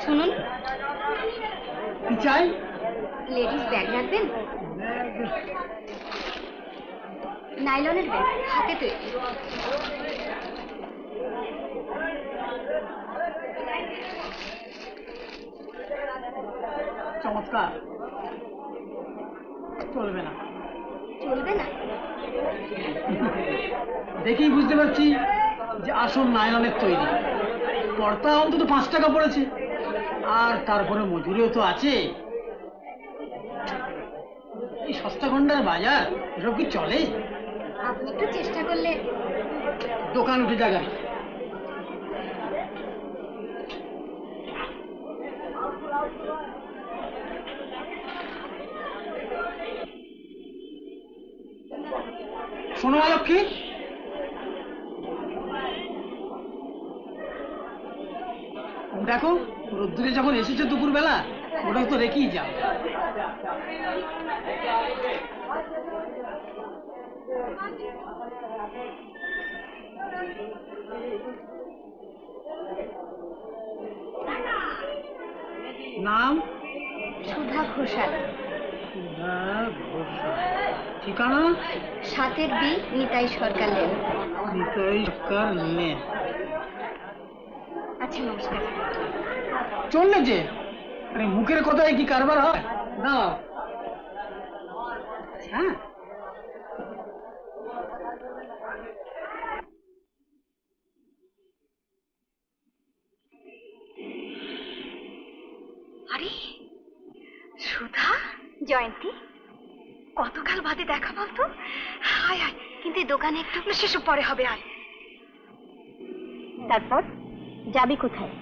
শুনুন, কি চাই? লেডিস ব্যাগ রাখবেন? নাইলনের ব্যাগ, হাতে তৈরি। চমৎকার। চলবে না। চলবে না? দেখেই বুঝতে পারছি যে আসল নাইলনের তৈরি। পর্দা অন্তত 5 টাকা পড়েছে, আর তারপরে মজুরিও তো আছে। এই সস্তা গন্ডার বাজার, এসব কি চলে? আপনি একটু চেষ্টা করলে। দোকান উঠে জায়গায়। শোনো লক্ষ্মী, দেখো রোদ্দুরে যখন এসেছে দুপুর বেলা, ওটা তো রেখেই যাও। নাম? সুধা ঘোষাল। সুধা ঘোষাল। ঠিকানা? 7 বি, নিতাই সরকার লেন। নিতাই সরকার লেন। আচ্ছা, নমস্কার। চললে যে, আরে মুখের কথায় কি কারবার হয়? না। হ্যাঁ, আরে সুধা, জয়ন্তী, কতকাল বাদে দেখা বলতো। হায় হায়, কিন্তু এই দোকানে একটু সেসব পরে হবে। আয়। তারপর যাবি কোথায়?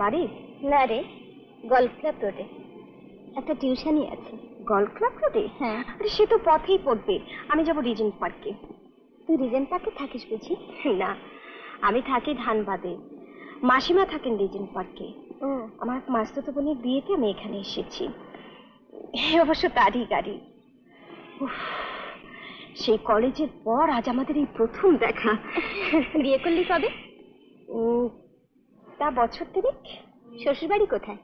বাড়ি? না রে, গল্ফ ক্লাব রোডে একটা টিউশনই আছে। গল্ফ ক্লাব রোডে? হ্যাঁ। আরে সে তো পথেই পড়বে। আমি যাব রিজেন্ট পার্কে। তুই রিজেন্ট পার্কে থাকিস বুঝি? না, আমি থাকি ধানবাদে। মাসিমা থাকেন রিজেন্ট পার্কে। ও, আমার মাস্তুতো বোনের বিয়েতে আমি এখানে এসেছি। অবশ্য তারই গাড়ি। সেই কলেজের পর আজ আমাদের এই প্রথম দেখা। বিয়ে করলি কবে? তা বছর 3। শ্বশুরবাড়ি কোথায়?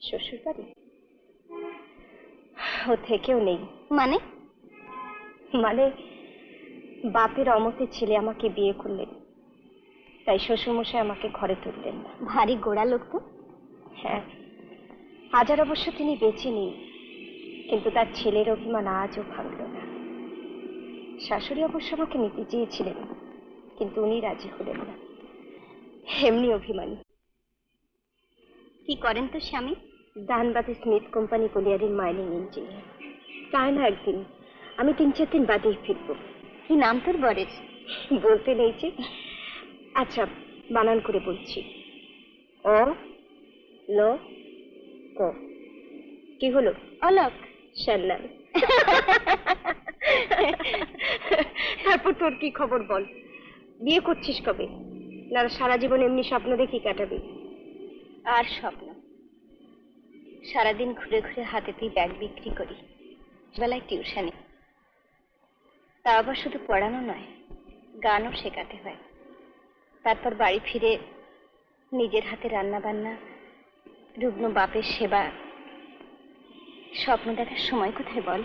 শ্বশুরবাড়ি ও থেকেও নেই। মানে? মানে বাপের অমতে ছেলে আমাকে বিয়ে করলেন, তাই শ্বশুরমশাই আমাকে ঘরে তুললেন না। ভারী গোড়া লোক তো। হ্যাঁ, আজ আর অবশ্য তিনি বেঁচে নেই, কিন্তু তার ছেলের অভিমান আজও ভাঙল না। শাশুড়ি অবশ্য আমাকে নিতে চেয়েছিলেন, কিন্তু উনি রাজি হলেন না। এমনি অভিমানী। কি করেন তো স্বামী? ধানবাদে স্মিথ কোম্পানি কলিয়ারির মাইনিং ইঞ্জিনিয়ার। তাই না, একদিন আমি 3-4 দিন বাদেই ফিরব। কি নাম তোর বরের? বলতে নেই যে। আচ্ছা, বানান করে বলছি। অ ল ক। কি হলো? অলোক সান্যাল। তারপর তোর কি খবর বল? বিয়ে করছিস কবে? না সারা জীবন এমনি স্বপ্ন দেখি কাটাবি? আর স্বপ্ন, সারাদিন ঘুরে ঘুরে হাতেতেই ব্যাগ বিক্রি করি, বেলায় টিউশনে। তা আবার শুধু পড়ানো নয়, গানও শেখাতে হয়। তারপর বাড়ি ফিরে নিজের হাতে রান্না বান্না, রুগ্ন বাপের সেবা। স্বপ্ন দেখার সময় কোথায় বল?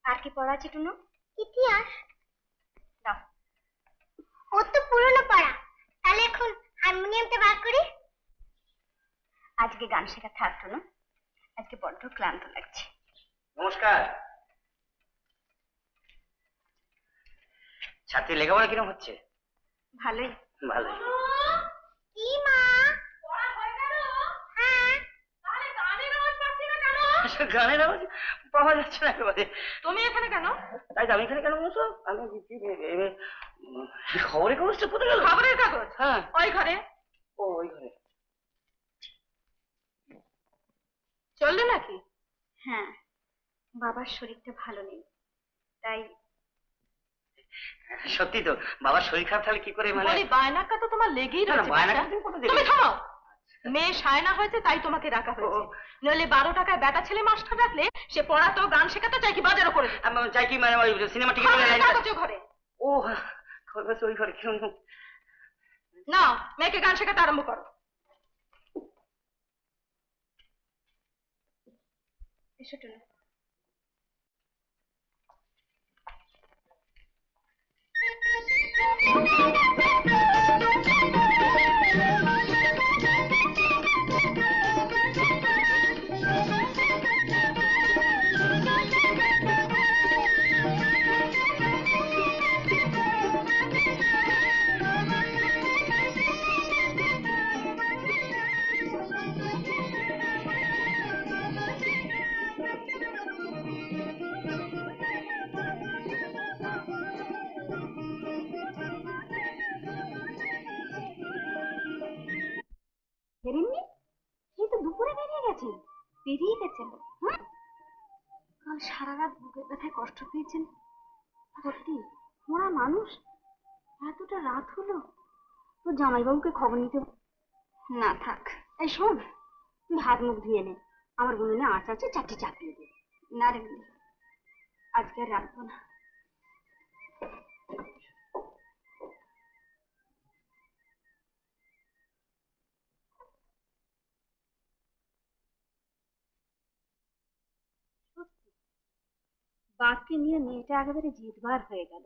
আর কি পড়া আছে টুনু? ইতিহাস। দাও। ও তো পুরনো পড়া, তাহলে এখন হারমোনিয়ামটা বার করি। আজকে গান শেখা থাক টুনু, আজকে বড্ড ক্লান্ত লাগছে। নমস্কার। ছাত্রী লেখাপড়া কিরকম হচ্ছে? ভালোই। ভালোই। কি মা, পড়া হয়ে গেল? হ্যাঁ। তাহলে গানের আওয়াজ পাচ্ছি না কেন? গানের আওয়াজ পাওয়া যাচ্ছে না একেবারে। তুমি এখানে কেন? তাই আমি এখানে কেন বলছো? আমি খবরের কাগজটা কোথায় গেল? খবরের কাগজ? হ্যাঁ, ওই ঘরে। ও ওই ঘরে। চললে নাকি? হ্যাঁ, বাবার শরীরটা ভালো নেই, তাই। সত্যি তো, বাবার শরীর খারাপ, তাহলে কি করে? মানে বায়নাকা তো তোমার লেগেই রয়েছে। বায়নাকা তুমি থামো। মেয়ে সায়না হয়েছে তাই তোমাকে ডাকা হয়েছে, নইলে 12 টাকায় বেটা ছেলে মাস্টার রাখলে সে পড়াতো গান শেখাতো চাই কি বাজারও করে যাই কি মানে ওই সিনেমা টিকিট ঘরে। ও ওই ঘরে না, মেয়েকে গান শেখাতে আরম্ভ করো। এসো টুনু। ফেরেননি? এই তো দুপুরে বেরিয়ে গেছেন। বেরিয়ে গেছেন? হ্যাঁ, কাল সারা রাত বুকের ব্যথায় কষ্ট পেয়েছেন। সত্যি মোরা মানুষ, এতটা রাত হলো তো জামাইবাবুকে খবর নিতে। না থাক, এই শোন, তুই হাত মুখ ধুয়ে নে, আমার উনুনে আঁচ আছে, 4টে চাপিয়ে দে। না রে, আজকে আর রাখবো না। বাঘকে নিয়ে মেয়েটা একেবারে জিতবার হয়ে গেল।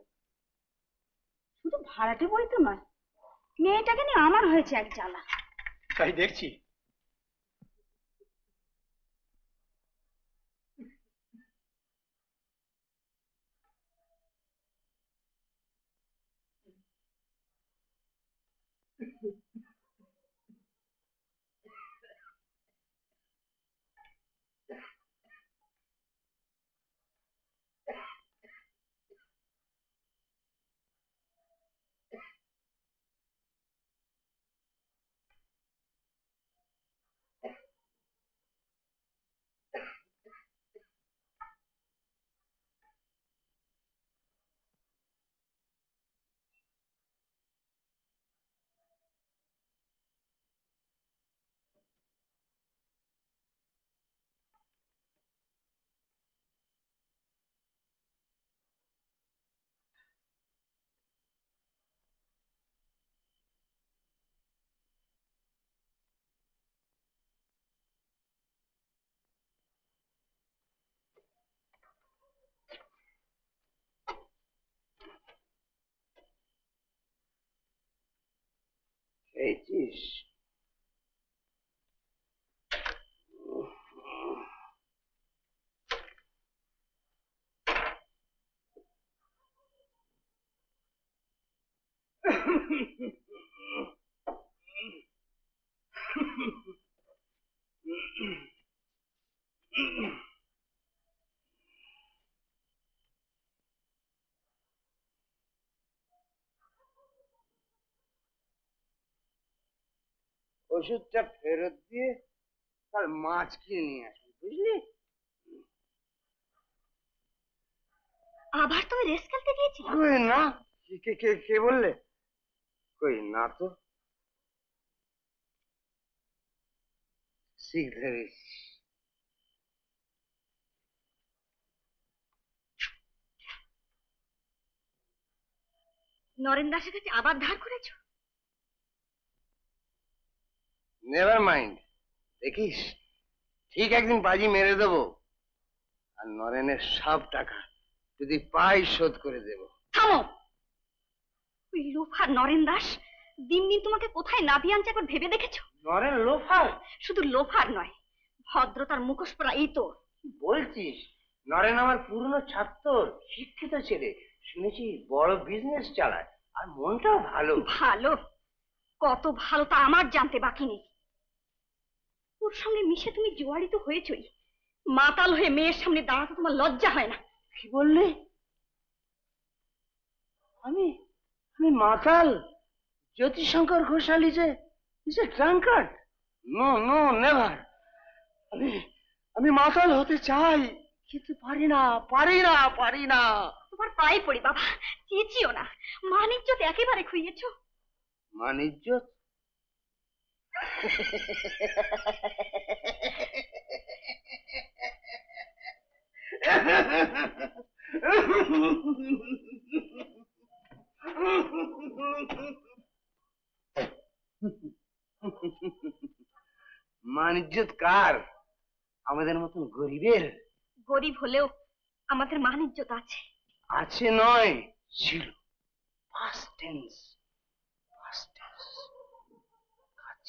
শুধু ভাড়াটে বই তো নয়, মেয়েটাকে নিয়ে আমার হয়েছে এক জ্বালা। তাই দেখছি। খেয়েছিস? ওষুধটা ফেরত দিয়ে কাল মাছ কিনে নিয়ে আসবি, বুঝলি? আবার তুমি রেস খেলতে গিয়েছি? কই না, কে কে কে বললে? কই না তো। শিখ ধরিস। নরেন দাসের কাছে আবার ধার করেছো? নেভার মাইন্ড, দেখিস ঠিক একদিন বাজি মেরে দেবো, আর নরেনের সব টাকা যদি পাই শোধ করে দেব। থামো! ওই লোফার নরেন দাস দিন দিন তোমাকে কোথায় নাবিয়ে আনছে একবার ভেবে দেখেছো? নরেন লোফার? শুধু লোফার নয়, ভদ্রতার মুখোশ পরা এই তো। বলছিস? নরেন আমার পুরনো ছাত্র, শিক্ষিত ছেলে, শুনেছি বড় বিজনেস চালায়, আর মনটাও ভালো। ভালো? কত ভালো তা আমার জানতে বাকি নেই। ওর সঙ্গে মিশে তুমি জোয়ারি তো হয়েছই, মাতাল হয়ে মেয়ের সামনে দাঁড়াতে তোমার লজ্জা হয় না? কি বললে? আমি আমি মাতাল? Jyotishankar Ghoshal is a drunkard? No no, never. আমি আমি মাতাল হতে চাই, কিন্তু পারি না, পারি না, পারি না। তোমার পায়ে পড়ি বাবা, চেঁচিও না। মান ইজ্জত একেবারে খুইয়েছো। মান ইজ্জত? মান ইজ্জত কার? আমাদের মতন গরিবের? গরিব হলেও আমাদের মান ইজ্জত আছে। আছে নয়, ছিল। Past tense, past tense.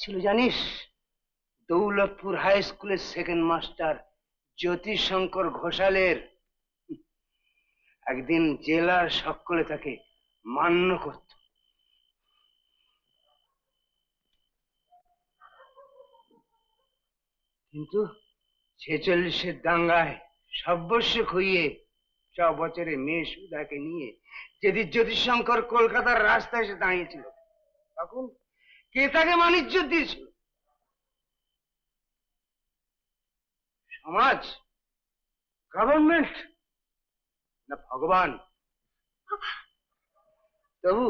ছিল জানিস? দৌলতপুর হাই স্কুলের সেকেন্ড মাস্টার জ্যোতিশঙ্কর ঘোষালের একদিন জেলার সকলে তাকে মান্য করত। কিন্তু 46-এর দাঙ্গায় সর্বস্ব খুইয়ে 6 বছরে মেয়ে সুধাকে নিয়ে যেদিন জ্যোতিশঙ্কর কলকাতার রাস্তায় এসে দাঁড়িয়েছিল, তখন কে তাকে মানিজ্য দিয়েছিল? সমাজ, গভর্নমেন্ট, না ভগবান? তবু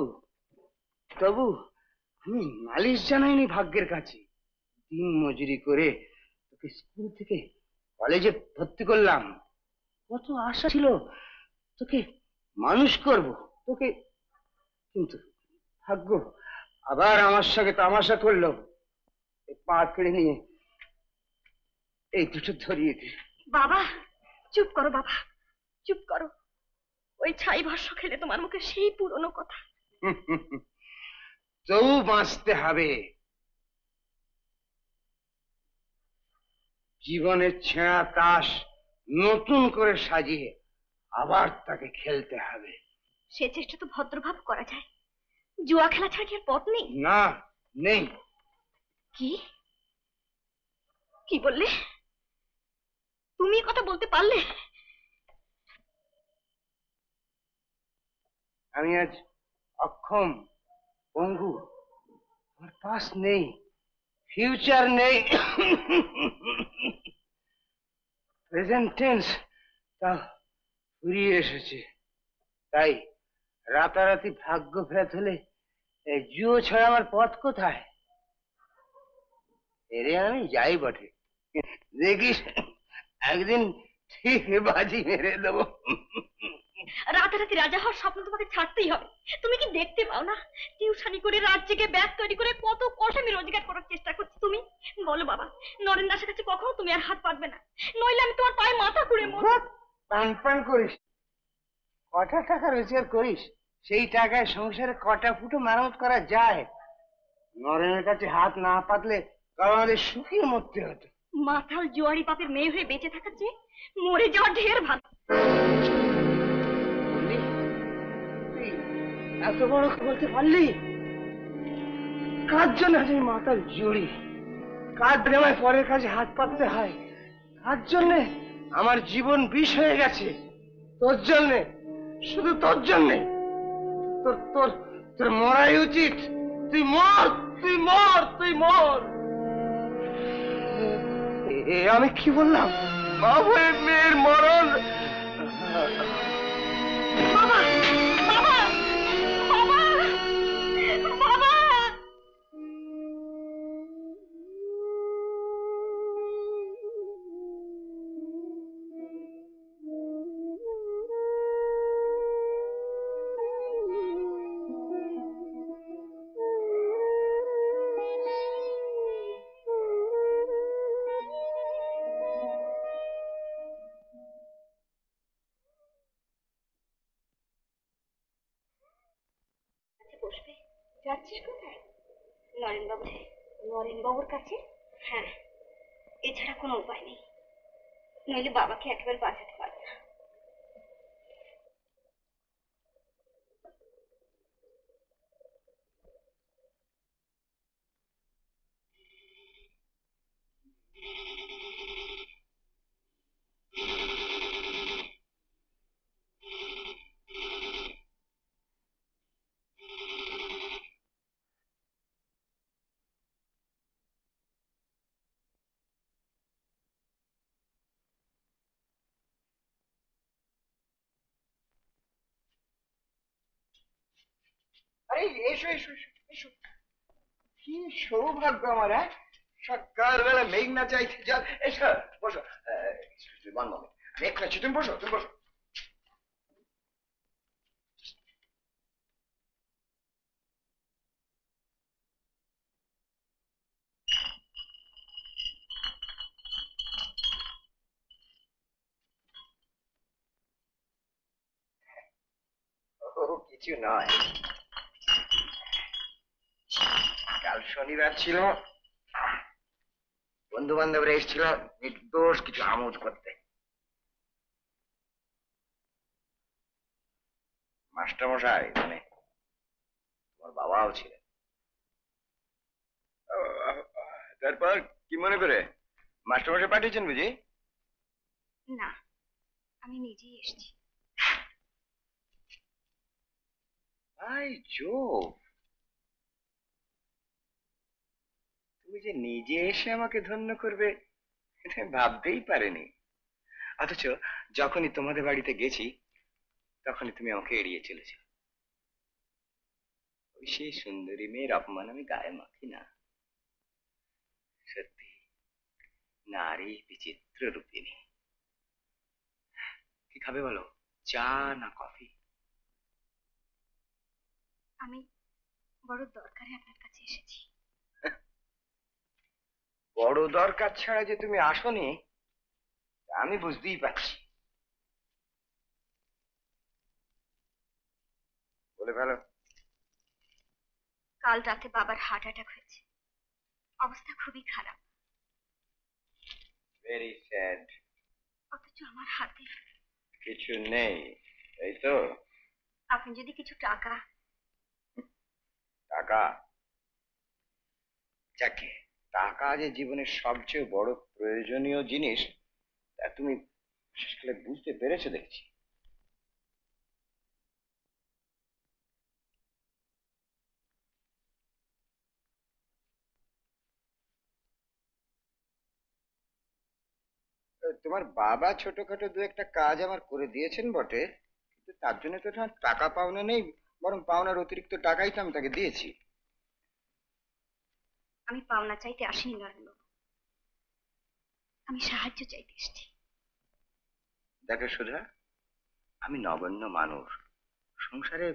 তবু আমি নালিশ জানাইনি ভাগ্যের কাছে। দিন মজুরি করে তোকে স্কুল থেকে কলেজে ভর্তি করলাম। কত আশা ছিল তোকে মানুষ করব, তোকে। কিন্তু ভাগ্য আবার আমার সঙ্গে তামাশা করলো। পা কেড়ে নিয়ে এই দুটো ধরিয়ে দে। বাবা চুপ করো, বাবা চুপ করো। ওই ছাই ভস্য খেলে তোমার মুখে সেই পুরনো কথা। তবু বাঁচতে হবে। জীবনের ছেঁড়া তাস নতুন করে সাজিয়ে আবার তাকে খেলতে হবে। সে চেষ্টা তো ভদ্রভাবে করা যায়, জুয়া খেলা ছাড়া কি আর পথ নেই? না, নেই। কি কি বললে? তুমি এ কথা বলতে পারলে? আমি আজ অক্ষম, পঙ্গু। আমার পাস নেই, ফিউচার নেই, প্রেজেন্ট টেন্স তা ফুরিয়ে এসেছে। তাই রাতারাতি ভাগ্য ফেরত হলে এই জুয়ো ছাড়া আমার পথ কোথায়? এরে আমি যাই বটে, দেখিস একদিন ঠিক বাজি মেরে দেবো। রাতারাতি রাজা হওয়ার স্বপ্ন তোমাকে ছাড়তেই হবে। তুমি কি দেখতে পাও না টিউশনি করে রাত জেগে ব্যাগ তৈরি করে কত কষ্ট আমি রোজগার করার চেষ্টা করছি? তুমি বলো বাবা, নরেন দাসের কাছে কখনো তুমি আর হাত পাতবে না, নইলে আমি তোমার পায়ে মাথা ঘুরে মরব। পান পান করিস, কটা টাকা রোজগার করিস, সেই টাকায় সংসারে কটা ফুটো মেরামত করা যায়? নরেনের কাছে হাত না পাতলে কারণ আমাদের সুখী মরতে হতো। মাথাল জুয়ারি পাপের মেয়ে হয়ে বেঁচে থাকার চেয়ে মরে যাওয়া ঢের ভালো। এত বড় বলতে পারলি? কার জন্য আজ এই মাতাল জুড়ি? কার প্রেমায় পরের কাছে হাত পাততে হয়? কার জন্যে আমার জীবন বিষ হয়ে গেছে? তোর জন্যে, শুধু তোর জন্যে। তোর তোর তোর মরাই উচিত। তুই মর, তুই মর, তুই মর। আমি কি বললাম? মা হয়ে মেয়ের মরণ। বাবা বাবা বাবা বাবা! বসবে। যাচ্ছিস কোথায়? নরেন বাবু। নরেন বাবুর কাছে? হ্যাঁ, এছাড়া কোনো উপায় নেই, নইলে বাবাকে একেবারে বাঁচাতে পারবে না। আরে এসো এসো এসো এসো। কি সৌভাগ্য আমার, হ্যাঁ? সকালবেলা মেঘ না চাইতে জল। এসো বসো। বল মামা, আমি এক্ষুনি আছি, তুমি বসো, তুমি বসো। ও কিছু নয়, কাল শনিবার ছিল, বন্ধু বান্ধবরা এসেছিল নির্দোষ কিছু আমোদ করতে। মাস্টারমশাই মানে তোমার বাবাও ছিলেন। তারপর কি মনে করে মাস্টারমশাই পাঠিয়েছেন বুঝি? না, আমি নিজেই এসেছি। ভাই জোব, তুমি যে নিজে এসে আমাকে ধন্য করবে এটা আমি ভাবতেই পারিনি। অথচ যখনই তোমাদের বাড়িতে গেছি তখনই তুমি আমাকে এড়িয়ে চলেছ। ওই সেই সুন্দরী মেয়ের অপমান আমি গায়ে মাখি না। সত্যি নারী বিচিত্র রূপিণী। কি খাবে বলো, চা না কফি? আমি বড় দরকারে আপনার কাছে এসেছি। বড় দরকার ছাড়া যে তুমি আসোনি তা আমি বুঝতেই পারছি। বলে ফেলো। কাল রাতে বাবার হার্ট অ্যাটাক হয়েছে, অবস্থা খুবই খারাপ। Very sad. অথচ আমার হাতে কিছু নেই, এই তো? আপনি যদি কিছু টাকা। টাকা? যাকে টাকা যে জীবনের সবচেয়ে বড় প্রয়োজনীয় জিনিস তা তুমি আসলে বুঝতে পেরেছো দেখছি। তোমার বাবা ছোটখাটো দু একটা কাজ আমার করে দিয়েছেন বটে, কিন্তু তার জন্য তো তোমার টাকা পাওনা নেই, বরং পাওনার অতিরিক্ত টাকাই তো আমি তাকে দিয়েছি। আমি পাওনা চাইতে আসিনি নরেনবাবু, আমি সাহায্য চাইতে এসেছি। দেখো সুধা, আমি নগণ্য মানুষ, সংসারে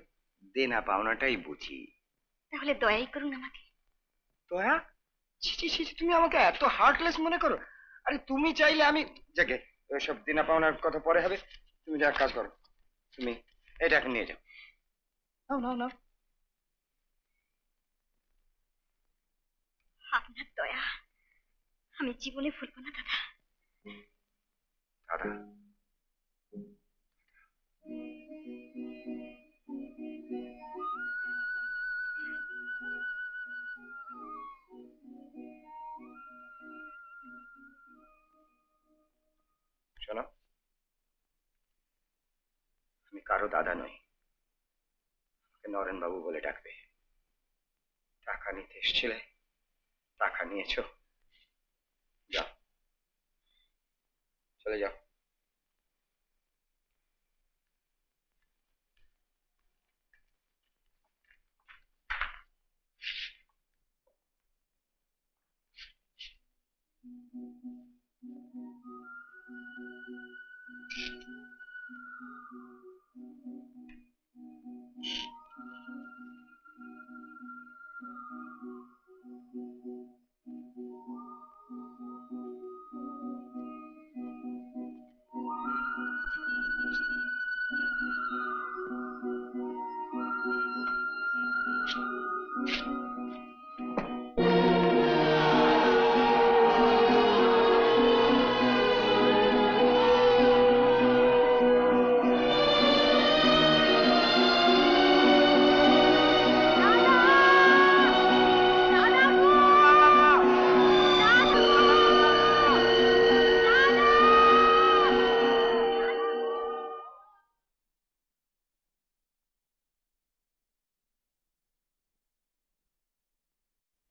দেনা পাওনাটাই বুঝি। তাহলে দয়াই করুন আমাকে। দয়া? ছি ছি ছি, তুমি আমাকে এত হার্টলেস মনে করো? আরে তুমি চাইলে আমি যাকে ওইসব দেনা পাওনার কথা পরে হবে। তুমি যা কাজ করো, তুমি এটা এখন নিয়ে যাও। নাও নাও নাও। আপনার দয়া আমি জীবনে ভুলব না দাদা। দাদা? শোনো, আমি কারো দাদা নই, আমাকে নরেন বাবু বলে ডাকবে। টাকা নিতে এসেছিলে, টাকা নিয়েছো, যাও, চলে যাও।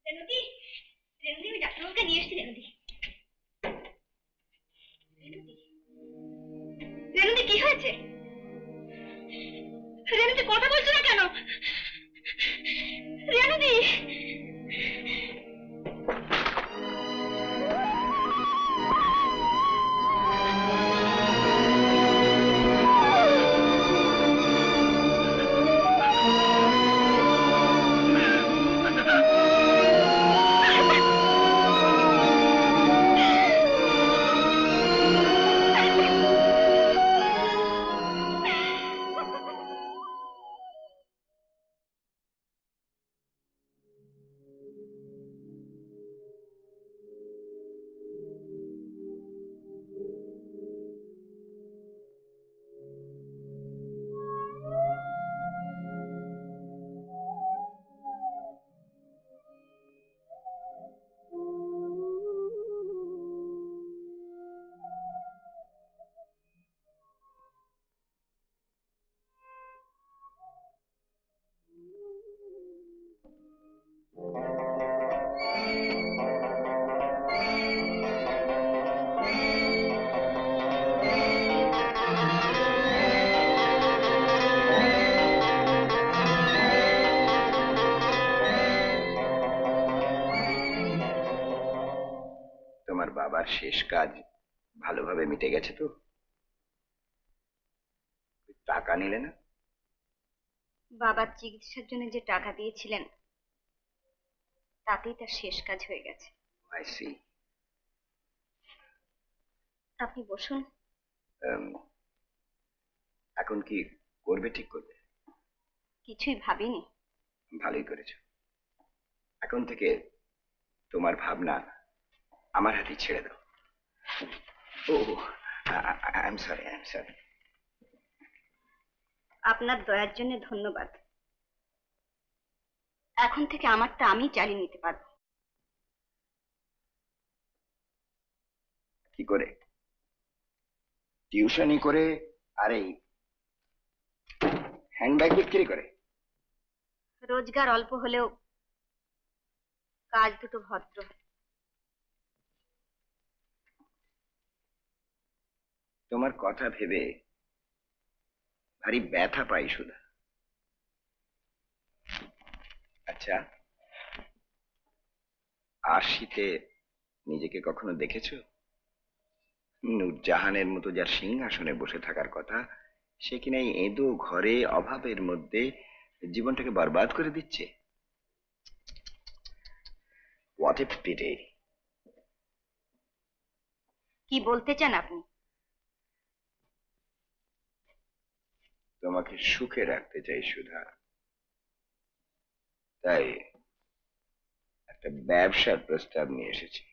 রেনুদি, রেনুদি, আমি ডাক্তারবাবুকে নিয়ে এসেছি। রেনুদি, রেনুদি, রেনুদি, কি হয়েছে? রেনুদি কথা বলছো না কেন? রেনুদি, বাবার শেষ কাজ ভালোভাবে মিটে গেছে তো? টাকা নিলে না? বাবার চিকিৎসার জন্য যে টাকা দিয়েছিলেন তাতেই তার শেষ কাজ হয়ে গেছে। I see. আপনি বসুন। এখন কি করবে ঠিক করবে? কিছুই ভাবিনি। ভালোই করেছো। এখন থেকে তোমার ভাবনা আমার হাতে ছেড়ে দাও। Oh, I am sorry, I am sorry. আপনার দয়ার জন্য ধন্যবাদ। এখন থেকে আমারটা আমি চালিয়ে নিতে পারবো। কি করে? টিউশনি করে আর এই হ্যান্ডব্যাগ বিক্রি করে? রোজগার অল্প হলেও কাজ দুটো ভদ্র। তোমার কথা ভেবে ভারী ব্যথা পাই সুধা। আচ্ছা, আশিতে নিজেকে কখনো দেখেছো? নূরজাহানের মতো যার সিংহাসনে বসে থাকার কথা, সে কিনা এই এঁদো ঘরে অভাবের মধ্যে জীবনটাকে বরবাদ করে দিচ্ছে। What a pity. কি বলতে চান আপনি? তোমাকে সুখে রাখতে চাই সুধা, তাই একটা ব্যবসার প্রস্তাব নিয়ে এসেছি।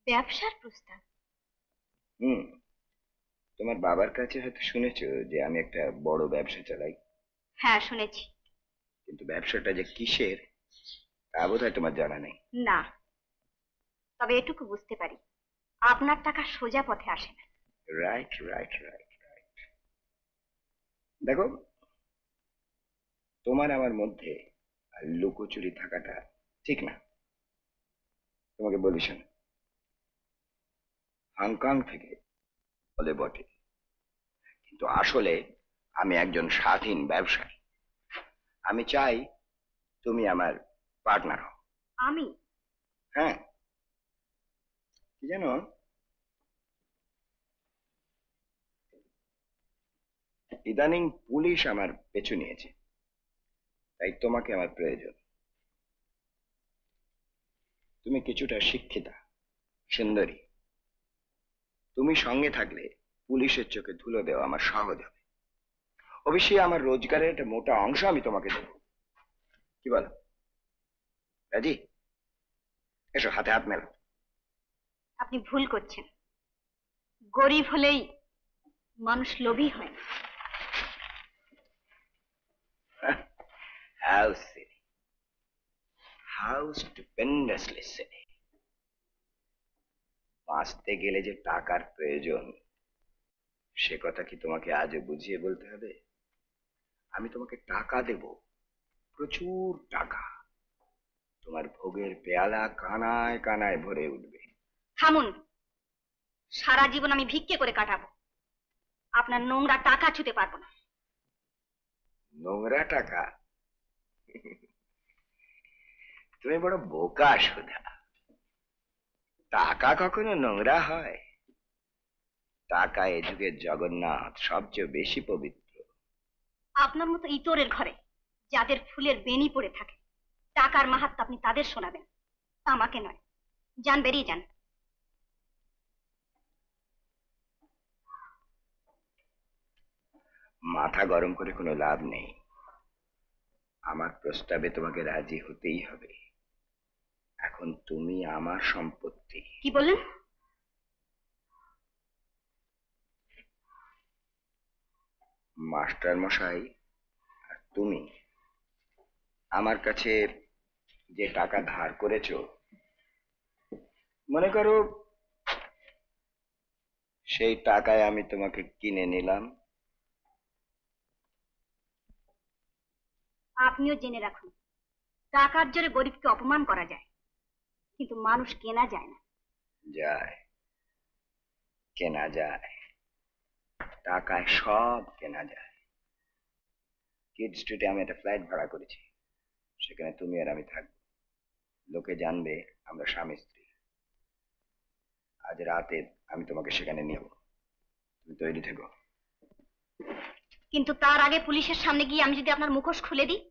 ব্যবসার প্রস্তাব? হুম। তোমার বাবার কাছে হয়তো শুনেছো যে আমি একটা বড় ব্যবসা চালাই। হ্যাঁ, শুনেছি। কিন্তু ব্যবসাটা যে কিসের তা বোধহয় তোমার জানা নেই। না, তবে এটুকু বুঝতে পারি আপনার টাকা সোজা পথে আসে না। Right right right right. দেখো, তোমার আমার মধ্যে আর লুকোচুরি থাকাটা ঠিক না। তোমাকে বলি শোন, হংকং থেকে বলে বটে, কিন্তু আসলে আমি একজন স্বাধীন ব্যবসায়ী। আমি চাই তুমি আমার পার্টনার হও। আমি? হ্যাঁ, কি জানো, ইদানিং পুলিশ আমার পেছু নিয়েছে, তাই তোমাকে আমার প্রয়োজন। তুমি কিছুটা শিক্ষিতা, সুন্দরী। তুমি সঙ্গে থাকলে পুলিশের চোখে ধুলো দেওয়া আমার সহজ হবে। অবশ্যই আমার রোজগারের একটা মোটা অংশ আমি তোমাকে দেব। কি বলো, রাজি? এসো, হাতে হাত মেলো। আপনি ভুল করছেন। গরিব হলেই মানুষ লোভী হয় না। How silly, how stupendously silly. বাঁচতে গেলে যে টাকার প্রয়োজন, সে কথা কি তোমাকে আজও বুঝিয়ে বলতে হবে? আমি তোমাকে টাকা দেব, প্রচুর টাকা। তোমার ভোগের পেয়ালা কানায় কানায় ভরে উঠবে। থামুন। সারা জীবন আমি ভিক্ষে করে কাটাবো, আপনার নোংরা টাকা ছুতে পারবো না। নোংরা টাকা? তুমি বড় বোকা সুধা। টাকা কখনো নোংরা হয়? টাকা এ যুগের জগন্নাথ, সবচেয়ে বেশি পবিত্র। আপনার মতো ইতরের ঘরে যাদের ফুলের বেনি পড়ে থাকে টাকার মাহাত্ম্য আপনি তাদের শোনাবেন, আমাকে নয়। যান, বেরিয়ে যান। মাথা গরম করে কোনো লাভ নেই। আমার প্রস্তাবে তোমাকে রাজি হতেই হবে। এখন তুমি আমার সম্পত্তি। কি বললেন? মাস্টার মশাই আর তুমি আমার কাছে যে টাকা ধার করেছো, মনে করো সেই টাকায় আমি তোমাকে কিনে নিলাম। আপনিও জেনে রাখুন, টাকার জোরে গরিবকে অপমান করা যায়, কিন্তু মানুষ কেনা যায় না। যায়, কেনা যায়। টাকায় সব কেনা যায়। কিড স্ট্রিটে আমি একটা ফ্ল্যাট ভাড়া করেছি, সেখানে তুমি আর আমি থাকবো। লোকে জানবে আমরা স্বামী স্ত্রী। আজ রাতে আমি তোমাকে সেখানে নিয়ে যাবো, তুমি তৈরি থেকো। কিন্তু তার আগে পুলিশের সামনে গিয়ে আমি যদি আপনার মুখোশ খুলে দিই?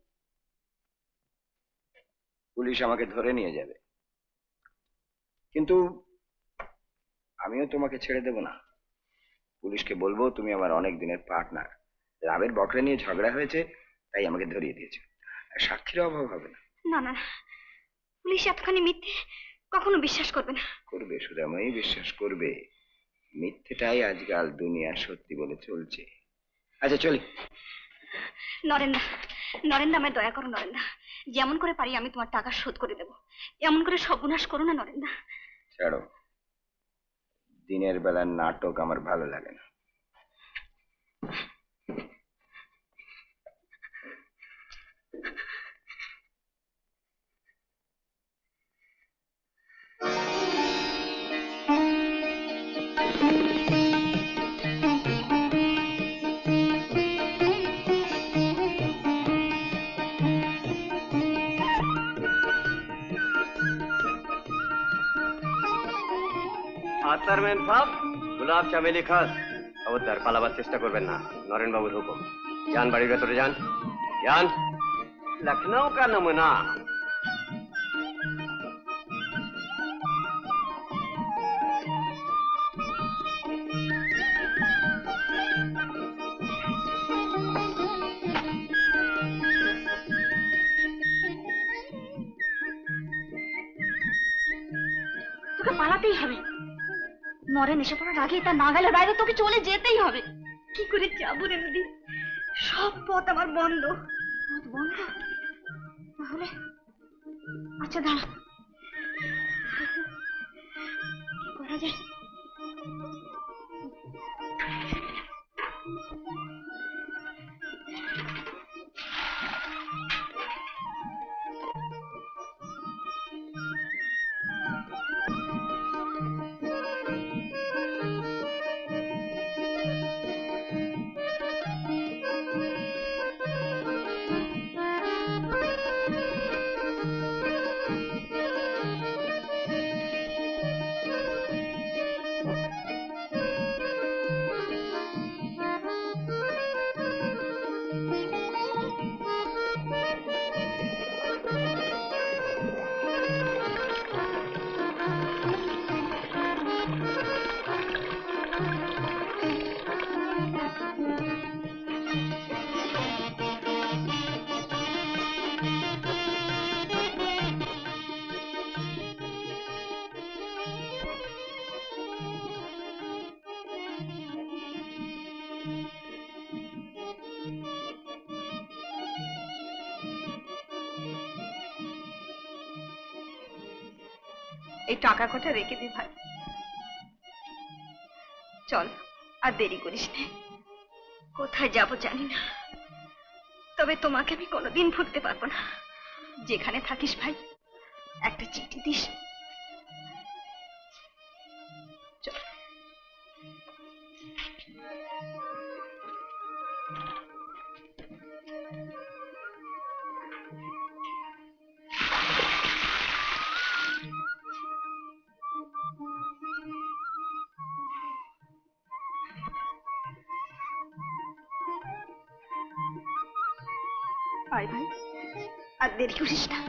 পুলিশ আমাকে ধরে নিয়ে যাবে, কিন্তু আমিও তোমাকে ছেড়ে দেব না। পুলিশকে বলবো তুমি আমার অনেক দিনের পার্টনার, রাবের বকরা নিয়ে ঝগড়া হয়েছে তাই আমাকে ধরিয়ে দিয়েছে, আর সাক্ষীর অভাব হবে না। না না, পুলিশ এতখানি মিথ্যে কখনো বিশ্বাস করবে না। করবে সুদাময়ী, বিশ্বাস করবে। মিথ্যেটাই আজকাল দুনিয়া সত্যি বলে চলছে। আচ্ছা চলি। নরেন্দা, নরেন্দা, আমায় দয়া করো নরেন্দা। যেমন করে পারি আমি তোমার টাকা শোধ করে দেবো। এমন করে সর্বনাশ করো না নরেন্দা। ছাড়ো, দিনের বেলার নাটক আমার ভালো লাগে না। আত্মারম্যান সাহেব, গোলাপ চামেলি খাস, খবরদার পালাবার চেষ্টা করবেন না। নরেন বাবুর হুকুম। যান বাড়ির ভেতরে যান, যান। লখনऊ का नमूना। তোকে পালাতেই হবে। নরেন এসে পড়ার আগে তা না গেলে বাইরে তোকে চলে যেতেই হবে। কি করে যাবো রে নদী? সব পথ আমার বন্ধ। পথ বন্ধ? তাহলে আচ্ছা দাঁড়া, কি করা যায়? এই টাকা কটা রেখে দে ভাই। চল, আর দেরি করিস না। কোথায় যাব জানি না, তবে তোমাকে আমি কোনোদিন ভুলতে পারবো না। যেখানে থাকিস ভাই, একটা চিঠি দিস। চল। আয় ভাই, আর দেরি করিস না।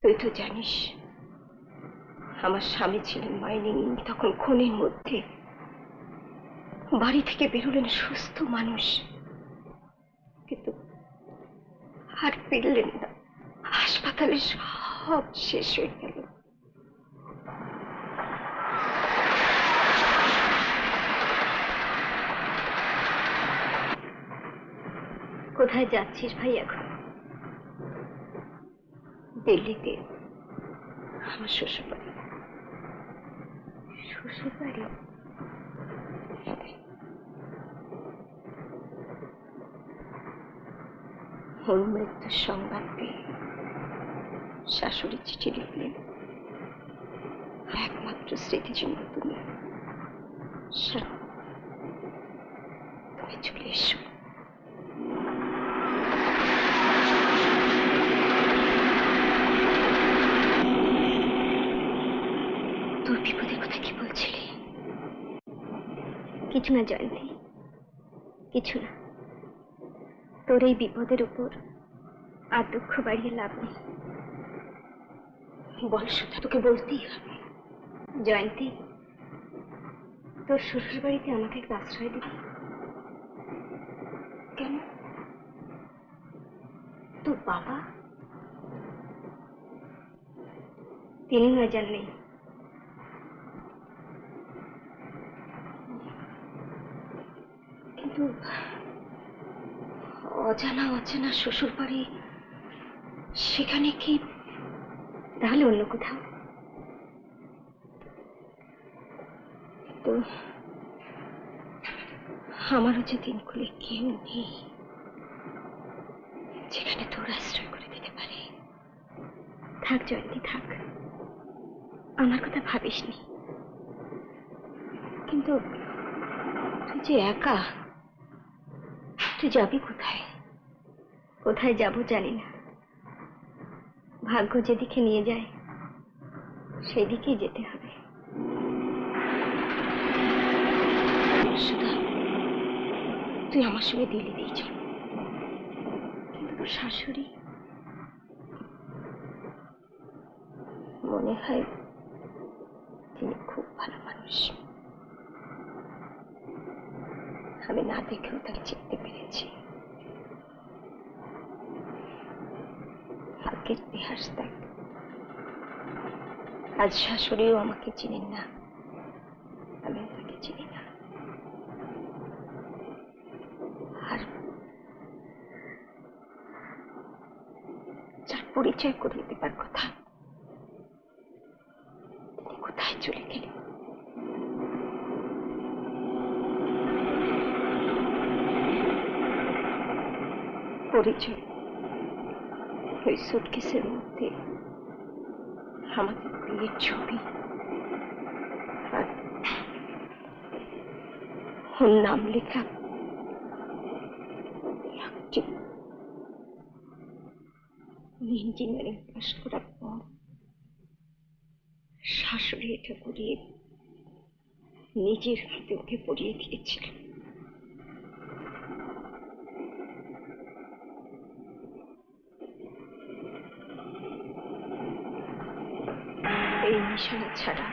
তুই তো জানিস আমার স্বামী ছিলেন মাইনিং, তখন খনির মধ্যে। বাড়ি থেকে বেরোলেন সুস্থ মানুষ, কিন্তু আর ফিরলেন না। হাসপাতালে সব শেষ হয়ে গেল। কোথায় যাচ্ছিস ভাই এখন? দিল্লিতে আমার শ্বশুর বাড়ি। শ্বশুর বাড়ি? ওর মৃত্যুর সংবাদ পেয়ে শাশুড়ি চিঠি লিখলেন, একমাত্র স্মৃতিচিহ্ন তুমি। তুমি চলে এসো। তোর বিপদের কথা কি বলছিলি? কিছু না জয়ন্তী, কিছু না। তোর এই বিপদের উপর আর দুঃখ বাড়িয়ে লাভ নেই। বল সুধা, তোকে বলতেই হবে। জয়ন্তী, তোর শ্বশুর বাড়িতে আমাকে একটা আশ্রয় দিবি? কেন? তোর বাবা? তিনি না জানলেন। কিন্তু অজানা অচেনা শ্বশুর বাড়ি, সেখানে কি তাহলে অন্য কোথাও? তো আমারও যে দিন খুলে কেউ নেই যেখানে তোর আশ্রয় করে দিতে পারে। থাক জয়ন্তী, থাক, আমার কথা ভাবিসনি। কিন্তু তুই যে একা, তুই যাবি কোথায়? কোথায় যাব জানি না। ভাগ্য যেদিকে নিয়ে যায় সেই দিকেই যেতে হবে। সুধা, তুই আমার সঙ্গে দিল্লিতেই চল। কিন্তু তোর শাশুড়ি, মনে হয় তিনি খুব ভালো মানুষ। আমি না দেখেও তাকে চিনতে পেরেছি। ভাগ্যের ইতিহাস দেখ, আজ শাশুড়িও আমাকে চিনেন না, আমিও তাকে চিনি না। আর যার পরিচয় করিয়ে দেবার কথা, তিনি কোথায় চলে গেলেন? পরিচয় ওই সুটকেসের মধ্যে আমাদের বিয়ের ছবি, আর ওর নাম লেখা ইঞ্জিনিয়ারিং পাস করার পর শাশুড়ি এটা করিয়ে নিজের হাতে ওকে পরিয়ে দিয়েছিল। এই নিশানা ছাড়া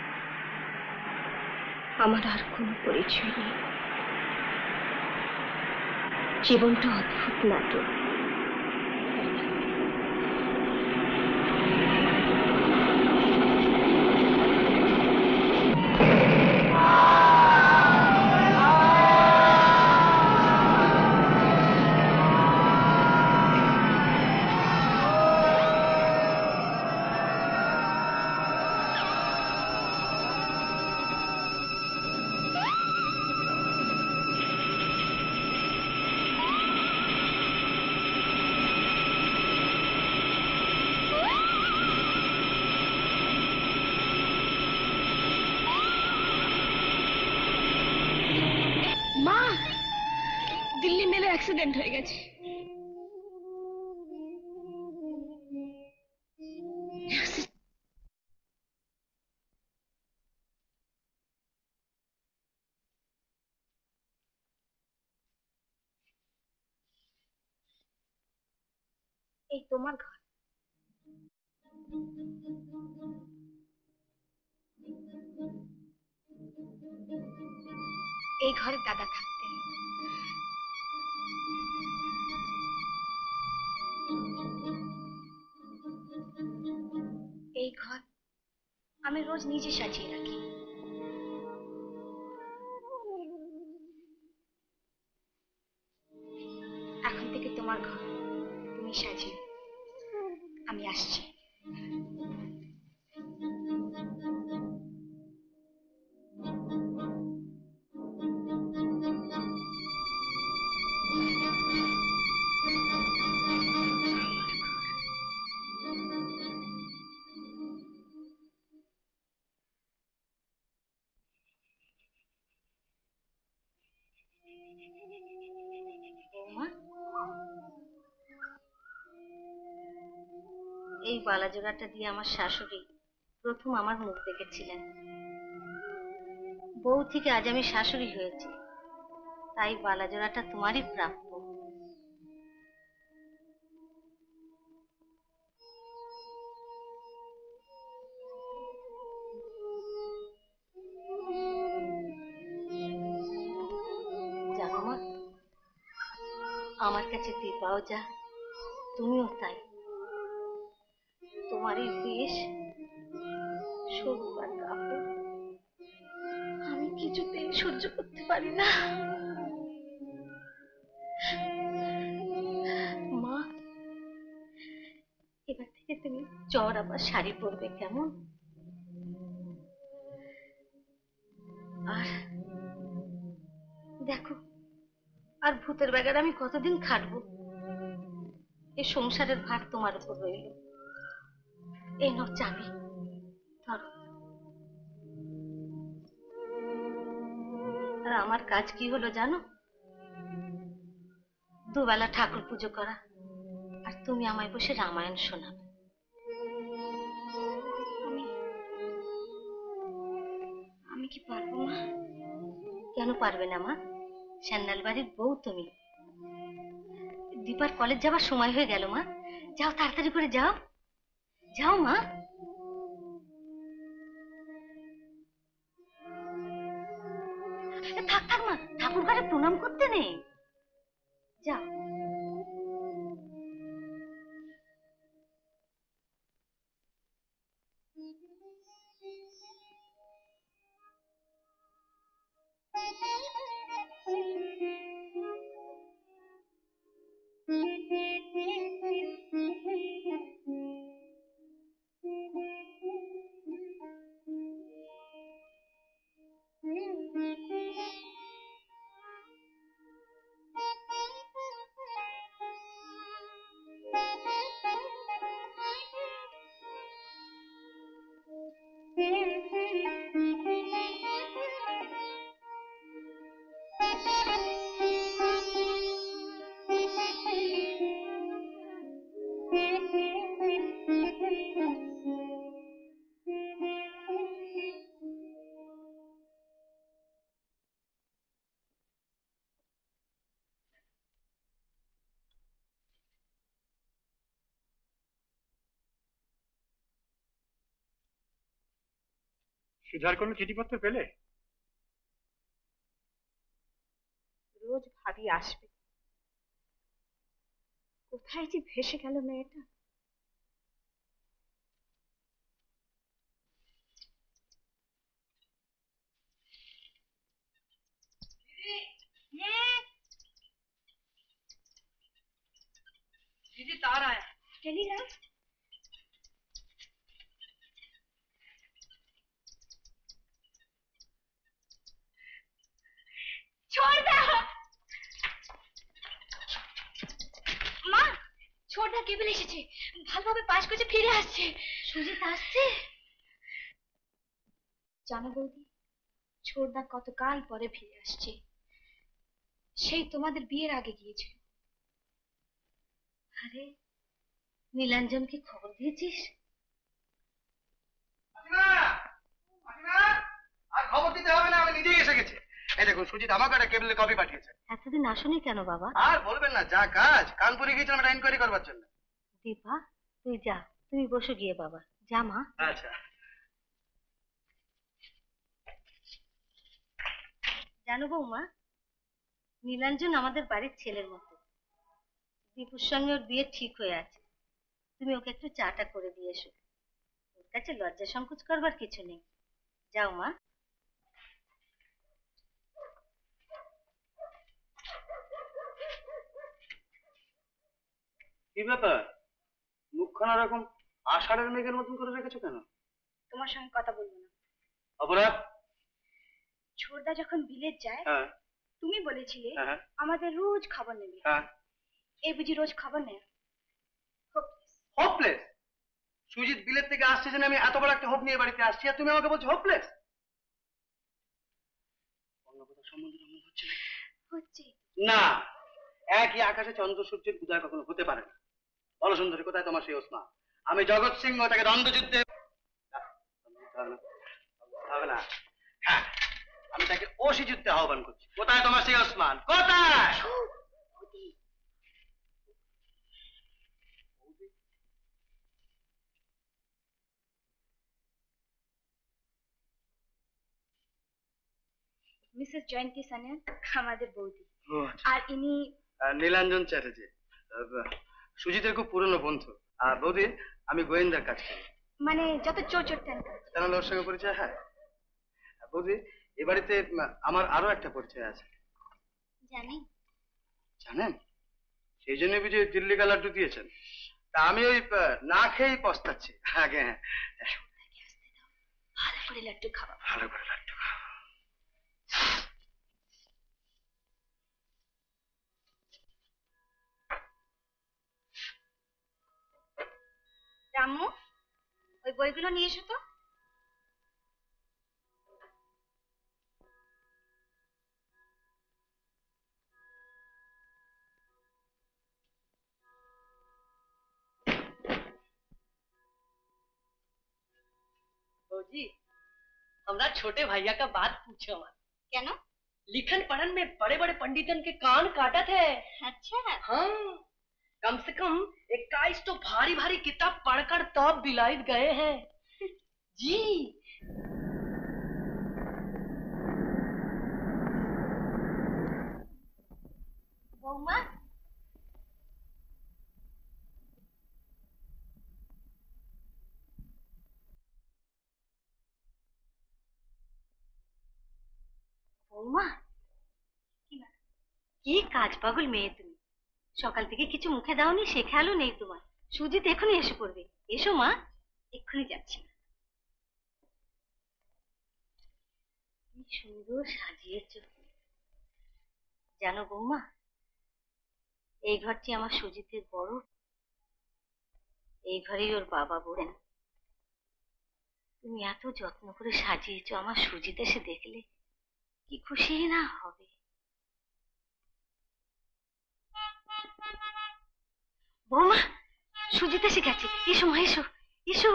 আমার আর কোনো পরিচয় নেই। জীবনটা অদ্ভুত নাটক। দিল্লি মেলে অ্যাক্সিডেন্ট হয়ে গেছে। এই তোমার ঘর? এই ঘরে দাদা থাকতেন। এই ঘর আমি রোজ নিজে সাজিয়ে রাখি। এখন থেকে তোমার ঘর, তুমি সাজিয়ে। আমি আসছি। এই বালাজোড়াটা দিয়ে আমার শাশুড়ি প্রথম আমার মুখ দেখেছিলেন। বউ থেকে আজ আমি শাশুড়ি হয়েছি, তাই বালাজোড়াটা তোমারই প্রাপ্য। জানো মা, আমার কাছে দীপাও যা, তুমিও তাই। তোমার এই বেশ, স্বরূপ আর কাপড় আমি কিছুতেই সহ্য করতে পারি না। মা, এবার থেকে তুমি চওড়া বা শাড়ি পরবে কেমন? আর দেখো, আর ভূতের ব্যাগার আমি কতদিন খাটবো? এই সংসারের ভার তোমার উপর রইল। এই নাও চাবি, ধরো। আর আমার কাজ কি হলো জানো? দুবেলা ঠাকুর পুজো করা, আর তুমি আমায় বসে রামায়ণ শোনাবে। আমি কি পারবো মা? কেন পারবে না মা? স্যান্ডাল বাড়ির বউ তুমি। দীপার কলেজ যাবার সময় হয়ে গেল মা, যাও তাড়াতাড়ি করে যাও, যাও মা। থাক থাক মা, ঠাকুর ঘরে প্রণাম করতে নেই, যাও। সুধার কোনো চিঠিপত্র পেলে? রোজ ভাবি আসবে, কোথায় যে ভেসে গেল মেয়েটা। दीदी तार आया। टेलीग्राम? छोड़ दे মা, ছোটদা কেবল এসেছে, ভালোভাবে পাশ করে ফিরে আসছে। সুজিত আসছে? জানো বৌদি, ছোটদা কতকাল পরে ফিরে আসছে, সেই তোমাদের বিয়ের আগে গিয়েছিল। আরে নীলাঞ্জনকে খবর দিয়েছিস? আর খবর দিতে হবে না, আমি নিজেই এসে গেছি। এই দেখুন, সুজিত আমাকে একটা কেবলের কপি পাঠিয়েছে। এতদিন আসনি কেন বাবা? আর বলবেন না, যা কাজ। কানপুরে গিয়েছিলাম একটা ইনকোয়ারি করবার জন্য। দীপা, তুই যা, তুমি বসে গিয়ে বাবা। যা মা। আচ্ছা। জানো বৌমা, নীলাঞ্জন আমাদের বাড়ির ছেলের মতো। দীপুর সঙ্গে ওর বিয়ে ঠিক হয়ে আছে। তুমি ওকে একটু চাটা করে দিয়ে এসো, ওর কাছে লজ্জা সংকোচ করবার কিছু নেই। যাও মা। কি ব্যাপার, মুখখানা এরকম আষাঢ়ের মেঘের মতন করে রেখেছো কেন? তোমার সঙ্গে কথা বলবো না। অপরাধ? ছোটদা যখন বিলেত যায়, হ্যাঁ তুমি বলেছিলে হ্যাঁ আমাদের রোজ খবর নেবে। হ্যাঁ। এই বুঝি রোজ খবর নেয়? হোপলেস? সুজিত বিলেত থেকে আসছে জেনে আমি এত বড় একটা হোপ নিয়ে বাড়িতে আসছি, আর তুমি আমাকে বলছো হোপলেস? অন্য কোথাও সম্বন্ধ হচ্ছে না? হচ্ছে না, একই আকাশে চন্দ্র সূর্যের উদয় কখনো হতে পারে না। বলো সুন্দরী, কোথায় তোমার সেই ওসমা? আমি জগৎ সিংহ তাকে দ্বন্দ্বযুদ্ধে হবে না। হ্যাঁ, আমি তাকে অসি যুদ্ধে আহ্বান করছি। কোথায় তোমার সেই ওসমান? কোথায়? মিসেস জয়ন্তী সানিয়া আমাদের বৌদি। আর ইনি নীলাঞ্জন চ্যাটার্জি, সুজিতের খুব পুরনো বন্ধু। আর বৌদি, আমি গোয়েন্দার কাজ করি। মানে যত চোর চোর জানাল ওর সঙ্গে পরিচয়? হ্যাঁ বৌদি, এ বাড়িতে আমার আরো একটা পরিচয় আছে। জানি। জানেন? সেই জন্য বুঝি দিল্লি কা লাড্ডু দিয়েছেন। তা আমি ওই না খেয়েই পস্তাচ্ছি। আগে হ্যাঁ, ভালো করে লাড্ডু খাওয়া। ভালো করে লাড্ডু খাও। রামু, ওই বইগুলো নিয়ে এসো তো। जी, हमारा छोटे भैया का बात पूछो मत। কেন? लिखन पढ़न में बड़े बड़े पंडितन के कान काटा थे। আচ্ছা। हाँ, कम से कम 21 तो भारी भारी किताब पढ़कर तब बिलायत गए हैं। जी। বৌমা, বৌমা, কি কাজ পাগল মেয়ে তুমি। সকাল থেকে কিছু মুখে দাওনি, সে খেয়ালও নেই তোমার। সুজিত এখনই এসে পড়বে। এসো মা, এক্ষুনি যাচ্ছি। কি সুন্দর সাজিয়েছ জানো বৌমা, এই ঘরটি আমার সুজিতের বড়। এই ঘরেই ওর বাবা বলেন। তুমি এত যত্ন করে সাজিয়েছ, আমার সুজিত এসে দেখলে কি খুশি না হবে। বৌমা, সুজিত এসে গেছে। এসো মা, এসো এসো।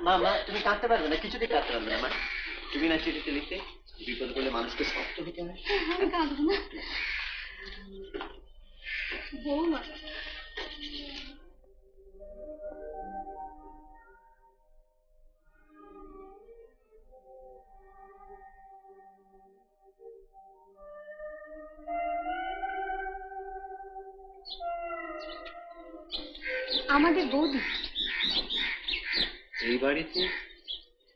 মা, তুমি কাঁদতে পারবে না, কিছুতেই কাঁদতে পারবে না মা। তুমি না চিঠিতে লিখতে বিপদ করলে মানুষকে শক্ত হতে হয়। আমি কাঁদবো না বৌমা। আমাদের বৌদি এই বাড়িতে?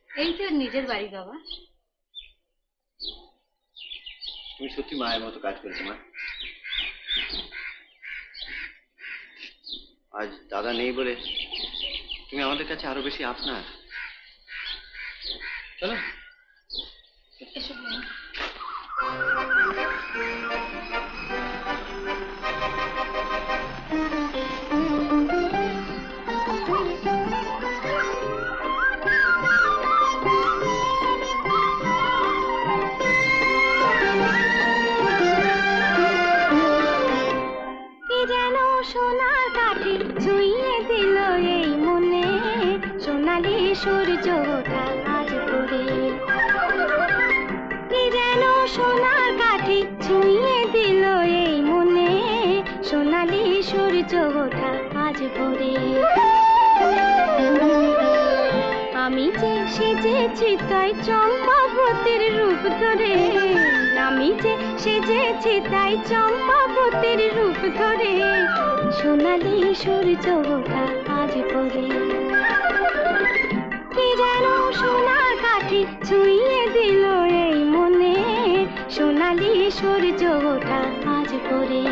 এই তো নিজের বাড়ি বাবা। তুমি সত্যি মায়ের মতো কাজ করেছো মা। আজ দাদা নেই বলে তুমি আমাদের কাছে আরো বেশি আপনার। চলো। এসো বৌমা। সোনার কাঠি ছুঁয়ে দিল এই মনে, সোনালি সূর্যটা আজ করে। কি যেন সোনার কাঠি ছুঁয়ে দিল এই মনে, সোনালি সূর্যটা আজ ভোরে। আমি যে সেজেছি তাই চম্পাবতীর রূপ ধরে, আমি যে সেজেছি তাই চম্পাবতীর রূপ ধরে, সোনালি সূর্যটা আজ পরে। কি যেন সোনার কাঠি ছুঁয়ে দিল এই মনে, সোনালি সূর্যটা আজ পরে।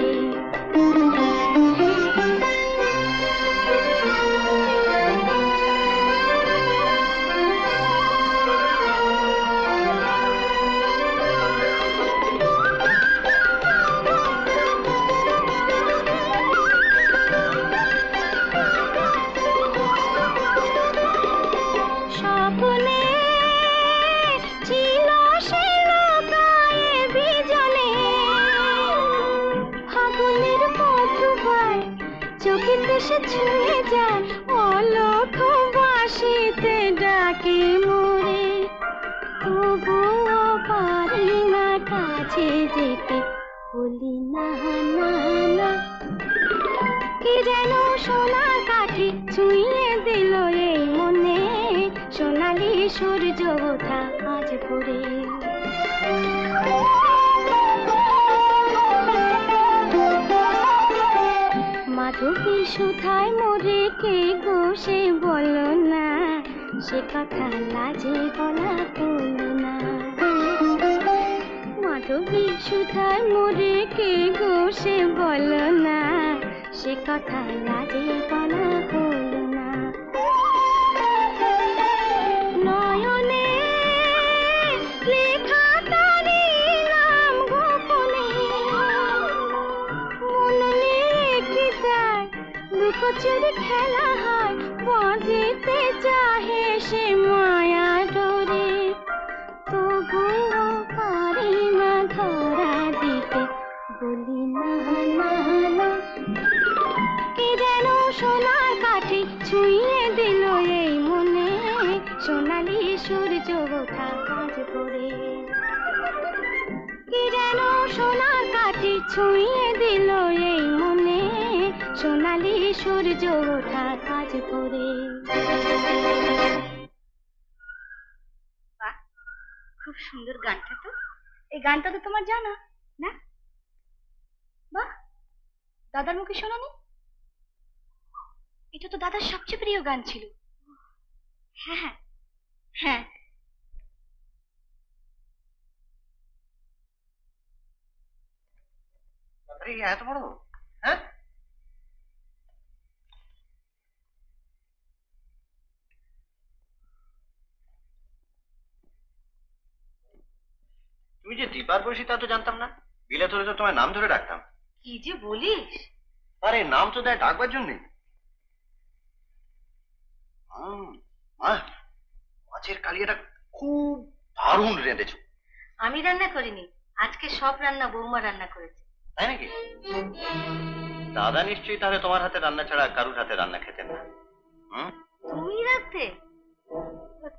এসে ছুঁয়ে যায় অলখ বাঁশিতে ডাকে মোরে, তবুও পারি না কাছে যেতে, বলি না না না। কি যেন সোনার কাঠি ছুঁয়ে দিল এই মনে, সোনালি সূর্য ওঠা আজ ভোরে। মাধবী সুধায় মোরে কে গো সে বলো না, সে কথা লাজে বলা হলো না। মাধবী সুধায় মোরে কে গো সে বলো না, সে কথা লাজে বলা হলো না। নয়নে লেখা তারি নাম গোপনে, মননে কি যায় লুকোচুরি খেলা হয়, বাঁধিতে চাহে সে মায়া ডোরে, তবুও পারি না ধরা দিতে, বলি না না না। কি যেন সোনার কাঠি ছুঁয়ে দিল এই মনে, সোনালি সূর্য ওঠা আজ ভোরে। কি যেন সোনার কাঠি ছুঁয়ে দিল এই মনে, সোনালি সূর্য ওঠা আজ ভোরে। বাহ, খুব সুন্দর গানটা তো। এই গানটা তো তোমার জানা না? বাহ, দাদার মুখে শোনোনি? এটা তো দাদার সবচেয়ে প্রিয় গান ছিল। হ্যাঁ হ্যাঁ হ্যাঁ। আরে এত বড়, হ্যাঁ? তুমি যে দীপার বয়সী তা তো জানতাম না। বিলে ধরে তো তোমার নাম ধরে ডাকতাম। কি যে বলিস? আরে নাম তো দেয় ডাকবার জন্যই। মাছের কালিয়াটা খুব দারুণ রেঁধেছো। আমি রান্না করিনি, আজকে সব রান্না বৌমা রান্না করেছে। তাই নাকি? দাদা নিশ্চয়ই তাহলে তোমার হাতে রান্না ছাড়া কারুর হাতে রান্না খেতেন না। তুমি রাখতে?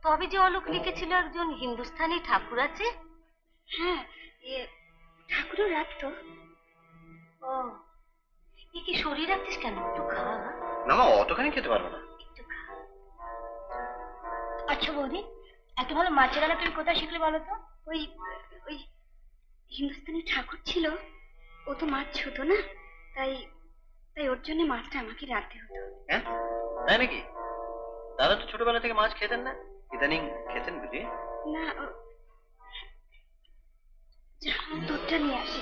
তবে যে অলোক লিখেছিল একজন হিন্দুস্তানি ঠাকুর আছে। হ্যাঁ, ঠাকুরও রাখতো। ও, এ কি শরীর রাখতিস কেন? একটু খা। না মা, অতখানি খেতে পারবো না। একটু খা। আচ্ছা বৌদি, এত ভালো মাছের রান্না তুমি কোথায় শিখলে বলো তো? ওই ওই হিন্দুস্তানি ঠাকুর ছিল, ও তো মাছ ছুতো না, তাই তাই ওর জন্য মাছটা আমাকে রাখতে হতো। হ্যাঁ, তাই নাকি? দাদা তো ছোটবেলা থেকে মাছ খেতেন না, ইদানিং খেতেন বুঝি? না, দুধটা নিয়ে আসি।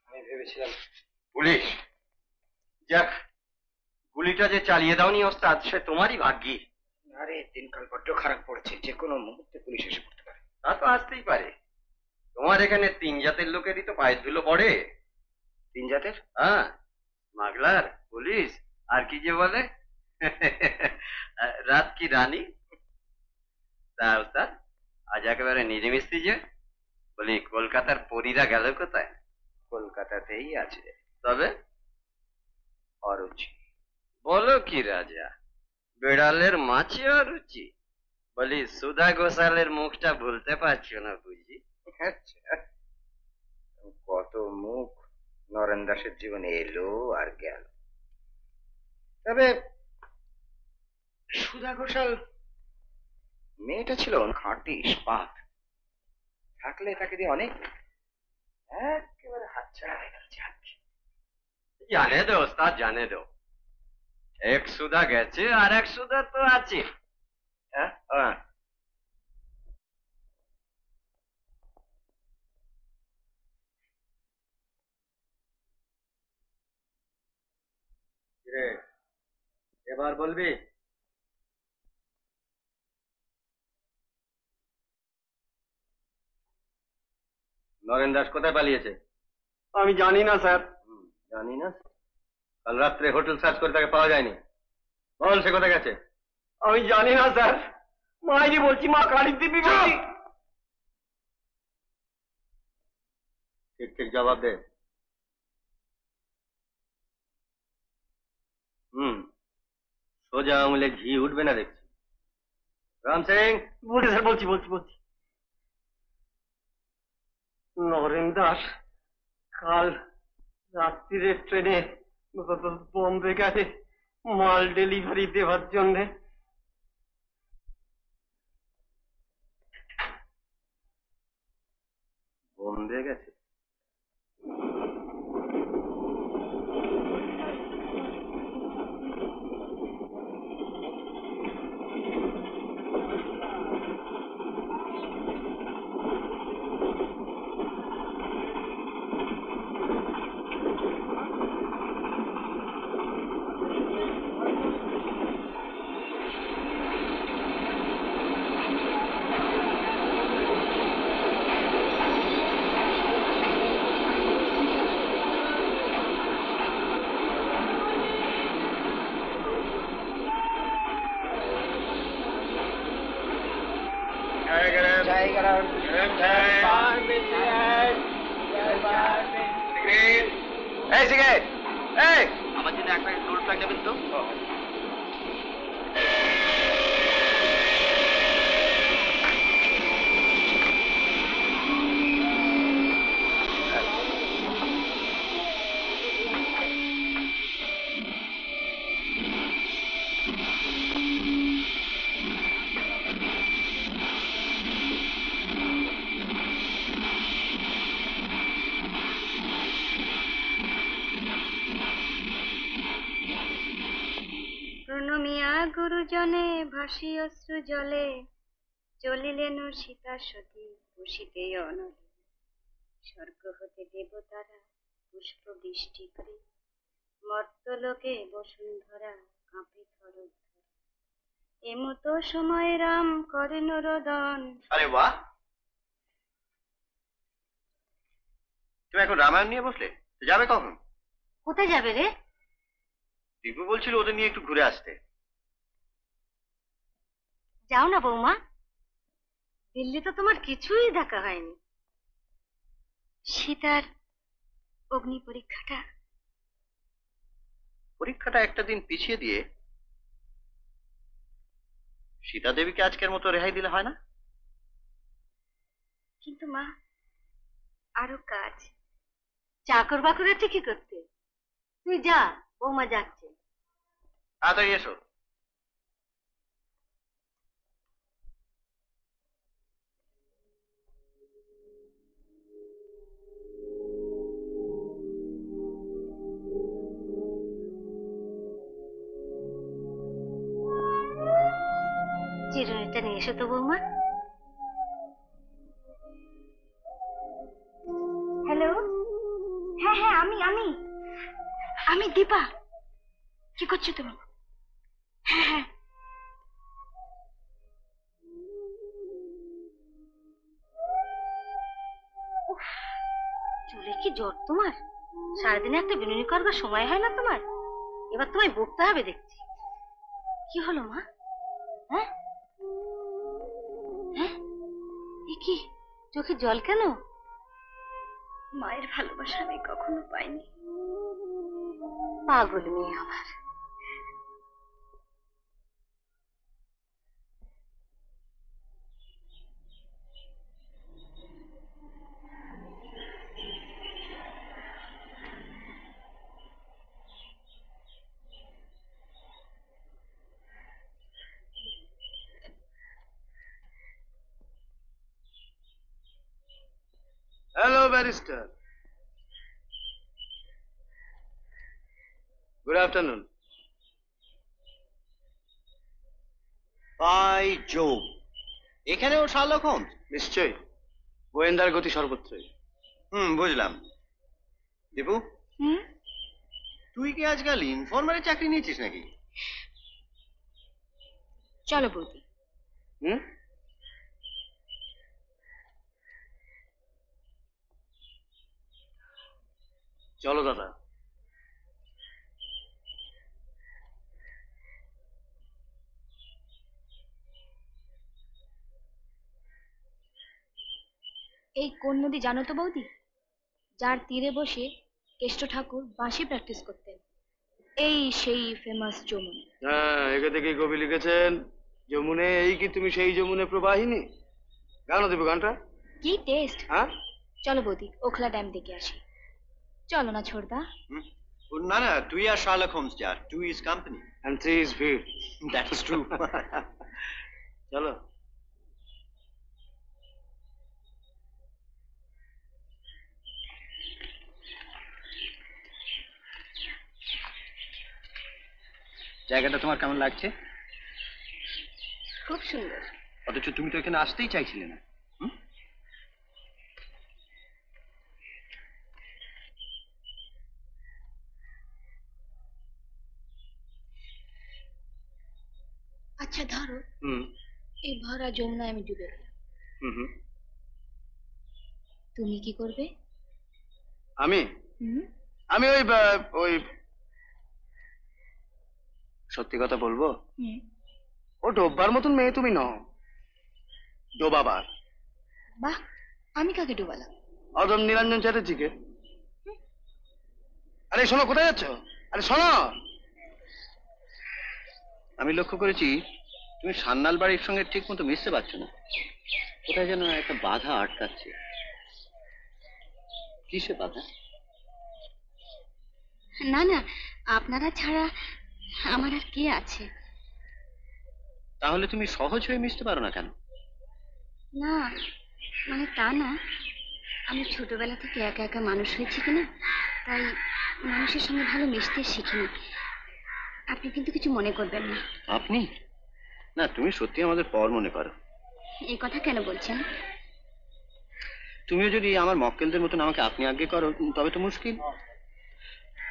আমি ভেবেছিলাম পুলিশ। যাক, গুলিটা যে চালিয়ে দাওনি ওস্তাদ, সে তোমারই ভাগ্যি। আরে দিনকাল বড্ড খারাপ পড়েছে, যে কোনো মুহূর্তে পুলিশ এসে পড়তে পারে। তা তো আসতেই পারে। তোমার এখানে 3 জাতের লোকেরই তো পায়ের ধুলো পড়ে। 3 জাতের? হ্যাঁ, স্মাগলার, পুলিশ, আর কি যে বলে রাত কি রানী। তা ওস্তাদ, আজ একেবারে নিরামিষি যে। বলি, কলকাতার পরীরা গেল কোথায়? কলকাতাতেই আছে। তবে অরুচি। বলো কি রাজা, বেড়ালের মাছে অরুচি? বলি, সুধা ঘোষালের মুখটা ভুলতে পারছো না বুঝি? আচ্ছা, কত মুখ নরেন দাসের জীবনে এলো আর গেল। তবে সুধা ঘোষাল মেয়েটা ছিল খাঁটি ইস্পাত, থাকলে তাকে দিয়ে অনেক, একেবারে হাতছাড়া হয়ে গেল। জানে দো ওস্তাদ, জানে দো। এক সুদা গেছে আর এক সুদা তো আছে। হ্যাঁ হ্যাঁ। কিরে, এবার বলবি? নরেন দাস কোথায় পালিয়েছে? আমি জানি না স্যার। জানি না? কাল রাত্রে হোটেল সার্চ করে তাকে পাওয়া যায়নি। বল সে কোথায় গেছে? আমি জানি না স্যার। মাইরি বলছি, মা কালী দিবি বলছি। ঠিক ঠিক জবাব দে। সোজা আঙুলে ঘি উঠবে না দেখছি। রাম সিং। বলছি স্যার, বলছি বলছি বলছি। নরেন দাস কাল রাত্রিরে ট্রেনে বোম্বে গেছে মাল ডেলিভারি দেওয়ার জন্যে। বোম্বে গেছে? আমার জন্য এক প্যাকেট রোল ফ্লাই নেবেন তো? প্রণমিয়া গুরুজনে ভাসি অশ্রু জলে, চলিলেন সীতা সতী বসিতে অনলে। স্বর্গ হতে দেবতারা পুষ্প বৃষ্টি করে, মর্তলোকে বসুন্ধরা কাঁপে থর থর। এমতো সময় রাম করেন রোদন। আরে বাহ, তুমি এখন রামায়ণ নিয়ে বসলে? তো যাবে কখন? কোথায় যাবে রে? দীপু বলছিল ওদের নিয়ে একটু ঘুরে আসতে। যাও না বৌমা, দিল্লি তো তোমার কিছুই দেখা হয়নি। সীতার অগ্নি পরীক্ষাটা পরীক্ষাটা একটা দিন পিছিয়ে দিয়ে সীতা দেবীকে আজকের মতো রেহাই দিলে হয় না? কিন্তু মা, আরো কাজ। চাকর বাকর আছে কি করতে? তুই যা, বৌমা যাচ্ছে। তাড়াতাড়ি এসো। চিরুনিটা নিয়ে এসো তো বৌমা। হ্যালো, হ্যাঁ হ্যাঁ, আমি আমি আমি দীপা। কি করছো তুমি? হ্যাঁ হ্যাঁ। উফ, চুলে কি জ্বর তোমার? সারাদিনে একটা বিনুনি করবার সময় হয় না তোমার? এবার তোমায় বকতে হবে দেখছি। কি হলো মা? হ্যাঁ হ্যাঁ, এ কি চোখে জল কেন? মায়ের ভালোবাসা আমি কখনো পাইনি। পাগল মেয়ে আমার। Hello barrister. Good afternoon. By Jove, এখানেও শার্লক হোমস? নিশ্চয়ই, গোয়েন্দার গতি সর্বত্রই। বুঝলাম। দীপু, তুই কি আজকাল ইনফরমারে চাকরি নিয়েছিস নাকি? চলো বৌদি। চলো দাদা। এই কোন নদী জানো তো বৌদি? যার তীরে বসে কেষ্ট ঠাকুর বাঁশি প্র্যাকটিস করতেন, এই সেই ফেমাস যমুনা। হ্যাঁ, একে থেকেই কবি লিখেছেন, যমুনে এই কি তুমি সেই যমুনে প্রবাহিনী। গানো দেবে গানটা? কি টেস্ট! হ্যাঁ, চলো বৌদি, ওখলা ড্যাম দেখে আসি। চলো না ছোড়দা। না না, তুই আর শার্লক হোমস যা, 2 is company and 3 is ভিড়। that's true। চলো। জায়গাটা তোমার কেমন লাগছে? খুব সুন্দর। অথচ তুমি তো এখানে আসতেই চাইছিলে না। আচ্ছা ধরো এই ভরা যমুনায় আমি ডুবে গেলাম, তুমি কি করবে? আমি আমি ওই ওই সত্যি কথা বলবো, ও ডোববার মতন মেয়ে তুমি নও, ডোবাবার। বাহ, আমি কাকে ডোবালাম? অদম নিরঞ্জন চ্যাটার্জিকে। আরে শোনো, কোথায় যাচ্ছ? আরে শোনো। আমি লক্ষ্য করেছি তুমি সান্নাল বাড়ির সঙ্গে ঠিক মতো মিশতে পারছো না, কোথায় যেন একটা বাধা আটকাচ্ছে। কিসে বাধা? না না, আপনারা ছাড়া আমার আর কে আছে? তাহলে তুমি সহজ হয়ে মিশতে পারো না কেন? না মানে তা না, আমি ছোটবেলা থেকে একা একা মানুষ হয়েছি কিনা, তাই মানুষের সঙ্গে ভালো মিশতে শিখিনি। আপনি কিন্তু কিছু মনে করবেন না। আপনি? না, তুমি সত্যি আমাদের পর মনে করো। এই কথা কেন বলছেন? তুমিও যদি আমার মক্কেলদের মতন আমাকে আপনি আজ্ঞে করো তবে তো মুশকিল।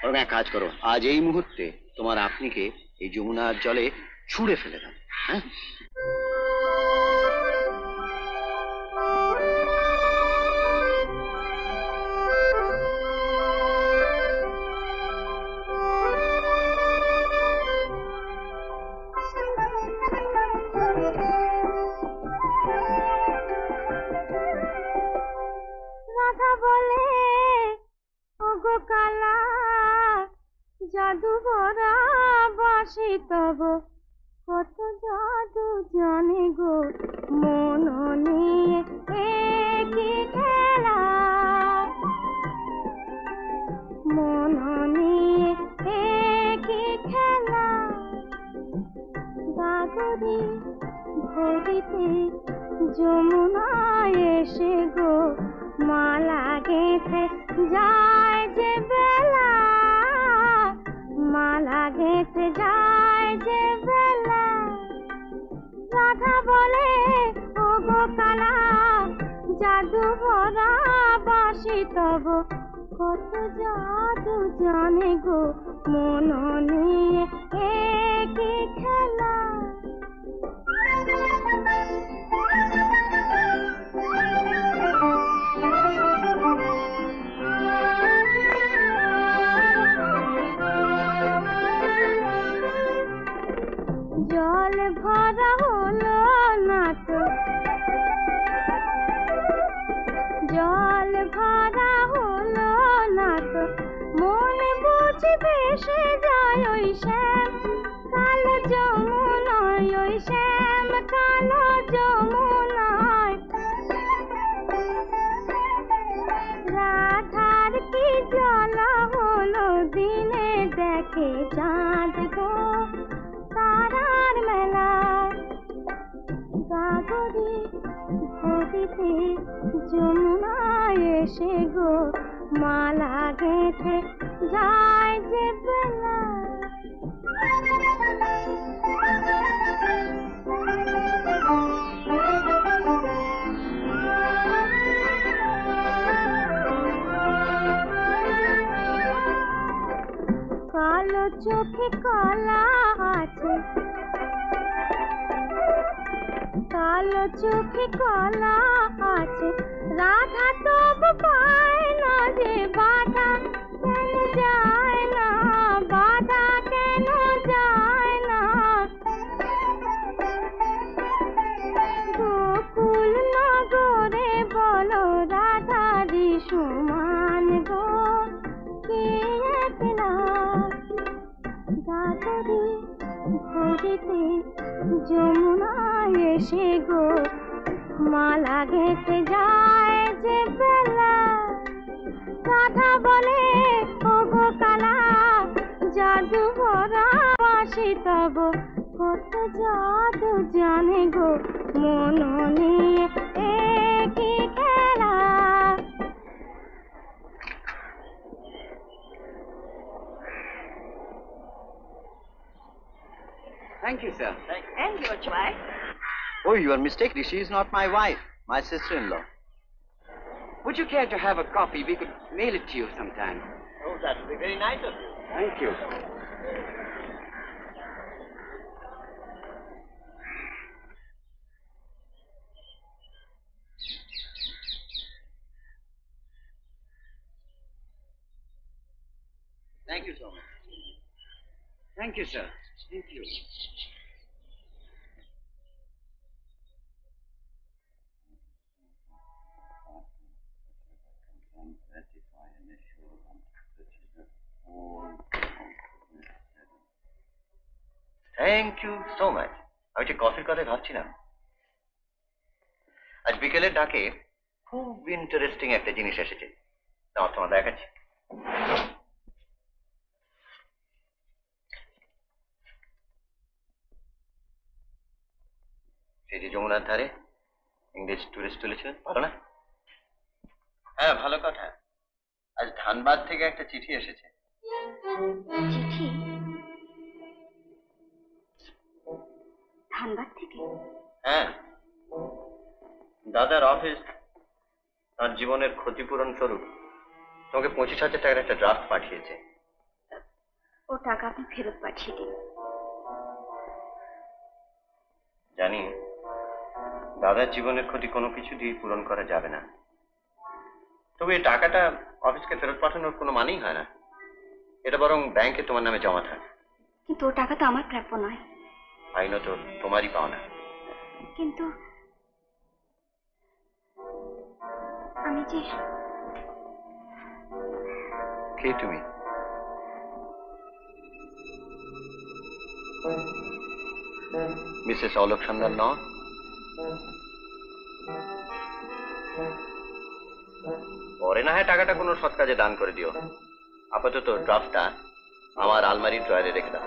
বরং এক কাজ করো, আজ এই মুহূর্তে তোমার আপনিকে এই যমুনার জলে ছুঁড়ে ফেলে দাও। হ্যাঁ, রাধা বলে ওগো কালা জাদু ভরা বাসি তব, কত জাদু জানে গো মন নিয়ে কি খেলা, মন নিয়ে কি খেলা। গাগরি ঘড়িতে যমুনায় এসে গো মালা গেঁথে যায় যে বেলা, মালা গেঁথে যায় যে বেলা। রাধা বলে ওগো কালা জাদু ভরা বাসি তব, কত জাদু জানে গো মন নিয়ে কি খেলা। জল ভরা হলো না তো, জল ভরা হলো না তো, মন বুঝি ভেসে যায় ওই শ্যাম কালো যমুনায়, ওই শ্যাম কালো যমুনায়। রাধার কি জ্বালা হলো, দিনে দেখে চাঁদ গো তারার মেলা। গাগরি ঘড়িতে যমুনায় এসে গো মালা গেঁথে যায় যে বেলা। চোখে কলা আছে, কালো চোখে কলা আছে, রাধা তবু পায় না যে বাধা কেন যায় না, বাধা কেন যায় না। গোকুল নগরে বলো রাধারি সমান গো কে একলা, দাদরে ভোরেতে যমুনা এসে গো মালা গেঁথে যায় যে বেলা, রাধা বলে ও গো কালা জাদু ভরা বাঁশি তব কত জাদু জানে গো মন নিয়ে একই খেলা। Thank you, sir. And your wife? Oh, you are mistaken. She is not my wife, my sister-in-law. Would you care to have a copy? We could mail it to you sometime. Oh, that would be very nice of you. Thank you. Thank you so much. Thank you, sir. Thank you. Thank you so much. আমি যে কফির কথাই ভাবছিলাম, আজ বিকেলের ডাকে খুব interesting একটা জিনিস এসেছে, তোমার দেখাচ্ছি। সেই যে যমুনার ধারে ইংরেজ টুরিস্ট তুলেছিলেন, ভালো না? হ্যাঁ, ভালো কথা। আজ ধানবাদ থেকে একটা চিঠি এসেছে। চিঠি? ধানবাদ থেকে? হ্যাঁ, দাদার অফিস তার জীবনের ক্ষতিপূরণ স্বরূপ তোমাকে 25,000 টাকার একটা ড্রাফট পাঠিয়েছে। ও টাকা আপনি ফেরত পাঠিয়ে দিন। জানি দাদার জীবনের ক্ষতি কোনো কিছু দিয়ে পূরণ করা যাবে না, তবে এই টাকাটা অফিসকে ফেরত পাঠানোর কোনো মানেই হয় না। এটা বরং ব্যাংকে তোমার নামে জমা থাক। কিন্তু ও টাকা তো আমার প্রাপ্য নয়। আইনত তোমারই পাওনা। কিন্তু আমি যে... কে তুমি? মিসেস অলোক সান্যাল ন? পরে না হয় টাকাটা কোনো সৎ কাজে দান করে দিও, আপাতত ড্রাফটটা আমার আলমারির ড্রয়ারে রেখে দাও।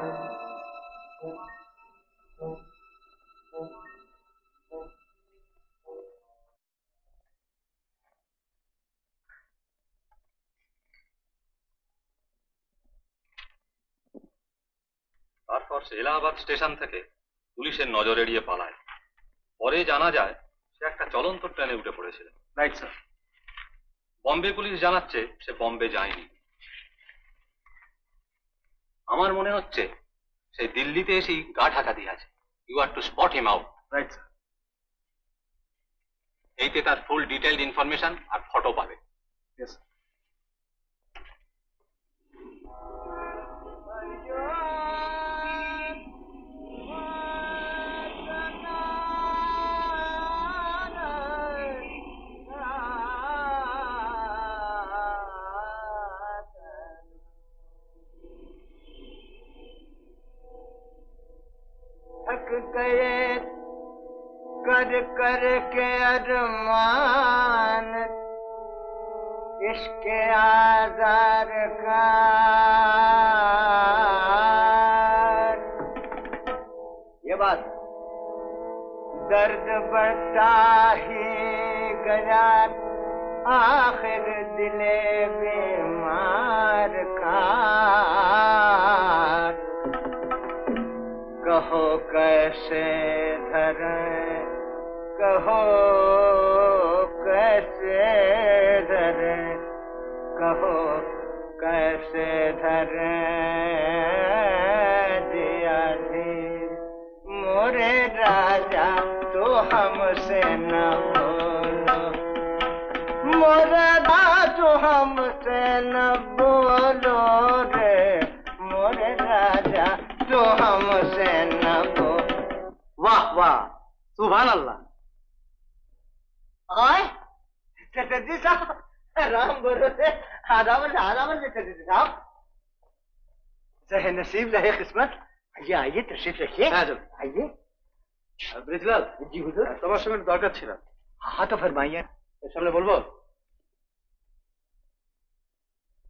তারপর সে এলাহাবাদ স্টেশন থেকে পুলিশের নজর এড়িয়ে পালায়। পরে জানা যায় সে একটা চলন্ত ট্রেনে উঠে পড়েছিল। Right sir. বম্বে পুলিশ জানাচ্ছে সে বম্বে যায়নি। আমার মনে হচ্ছে সে দিল্লিতে এসেই গা ঢাকা দিয়ে আছে। You are to spot him out. Right sir. এইতে তার ফুল ডিটেইলড ইনফরমেশন আর ফটো পাবে। ইয়েস। थक गए कर कर के अरमान इश्क आज़ार का, ये बात दर्द बढ़ता ही गया आखिर दिले बीमार का। कहो कैसे धरें, कहो कैसे धरें, कहो कैसे कैसे धरे दिया धीर मोरे राजा तो हमसे न बोलो मोरे राजा तो हमसे न बोलो रे मोरे राजा तो हमसे न बोलो। वाह वाह सुभान अल्लाह। ओए चटर्जी साहब राम भरोसे आराम से चटर्जी साहब चाहे नसीब रहे किस्मत। आइए आइए तशरीफ रखिए आइए। ব্রিজলাল, जी हुजूर। তোমার সঙ্গে দরকার ছিল। हाँ तो फरमाइए। এর সামনে বলবো?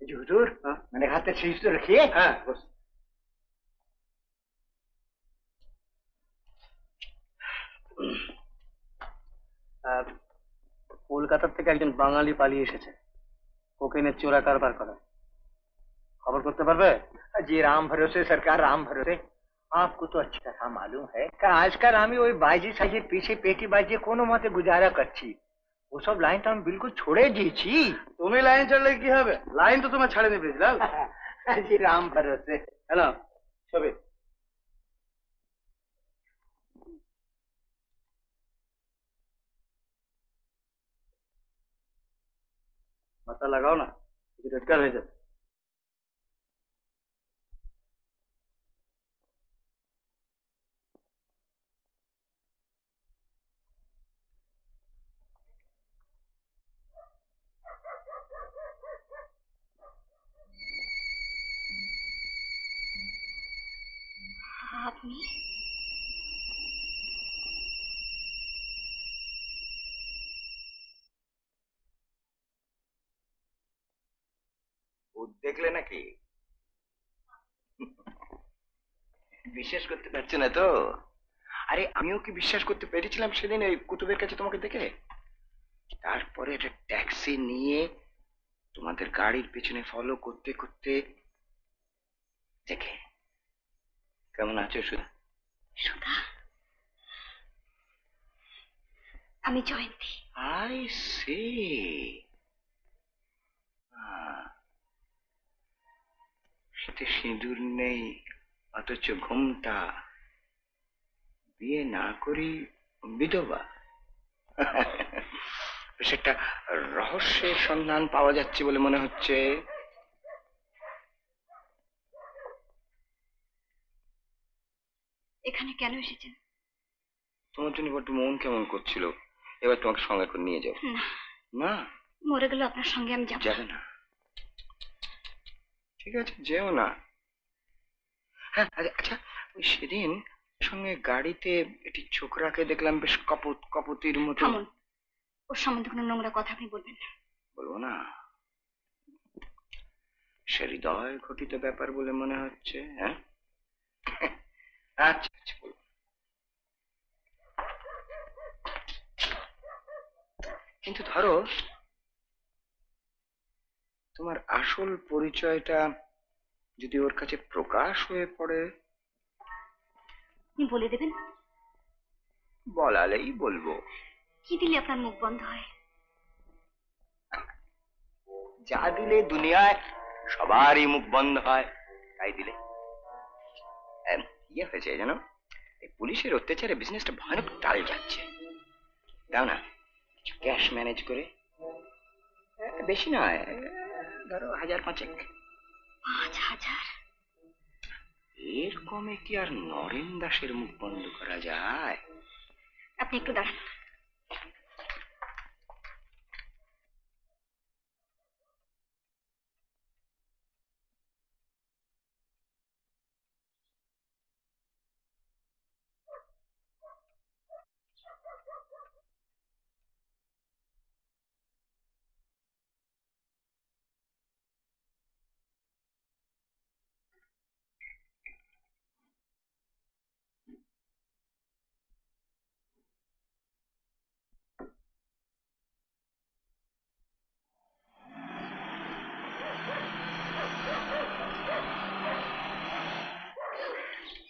जी हुजूर। मैंने कहा तशरीफ तो रखिए। হ্যাঁ বস। কলকাতা থেকে একজন বাঙালি পালিয়ে এসেছে, কোকেনের চোরা কারবার করে। খবর করতে পারবে? जी राम भरोसे सरकार राम भरोसे। आपको तो अच्छी तरह मालूम है कि आजकल আমি ওই বাইজি সাইজের পিছে পেটি বাজিয়ে কোনো মতে গুজারা করছি। ওসব লাইন তো আমি বিলকুল छोड़े দিয়েছি। তুমি লাইন ছাড়লে কি হবে? লাইন তো তোমার ছাড়েনি ব্রিজলাল। जी राम भरोसे। হ্যালো ছবি। মাথা লাগাও না, রোজগার হয়ে যাবে। আপনি ভূত দেখলে নাকি? বিশ্বাস করতে পারছো না তো? আরে আমিও কি বিশ্বাস করতে পেরেছিলাম সেদিন ওই কুতুবের কাছে তোমাকে দেখে? তারপরে একটা ট্যাক্সি নিয়ে তোমাদের গাড়ির পেছনে ফলো করতে করতে দেখে। কেমন আছো সুধা? সুধা, আমি জয়ন্তী। I C. শীতে সিঁদুর নেই অথচ ঘুমটা, বিয়ে না করি বিধবা। সেটা রহস্যের সন্ধান পাওয়া যাচ্ছে বলে মনে হচ্ছে। এখানে কেন এসেছেন? তোমার জন্য বড্ড মন কেমন করছিল, এবার তোমাকে সঙ্গে করে নিয়ে যাবো। না, না মরে গেল আপনার সঙ্গে আমি যাব যাবে না? ঠিক আছে যেও না। হ্যাঁ আচ্ছা, ওই সেদিন সঙ্গে গাড়িতে একটি ছোকরাকে দেখলাম, বেশ কপতির মতো। থামুন, ওর সম্বন্ধে কোনো নোংরা কথা আপনি বলবেন না। বলবো না? সে হৃদয় ঘটিত ব্যাপার বলে মনে হচ্ছে। হ্যাঁ আচ্ছা আচ্ছা বলবো। কিন্তু ধরো তোমার আসল পরিচয়টা যদি ওর কাছে প্রকাশ হয়ে পড়ে? আপনি বলে দেবেন? বলালেই বলবো। কি দিলে আপনার মুখ বন্ধ হয়? যা দিলে দুনিয়ায় সবারই মুখ বন্ধ হয়, তাই দিলে। ইয়ে হয়েছে জানো, এই পুলিশের অত্যাচারে বিজনেসটা ভয়ানক টাল যাচ্ছে। দাও না ক্যাশ ম্যানেজ করে। বেশি নয়, ধরো 1000-500। 5000? এর কমে কি আর নরেন দাসের মুখ বন্ধ করা যায়? আপনি একটু দাঁড়ান।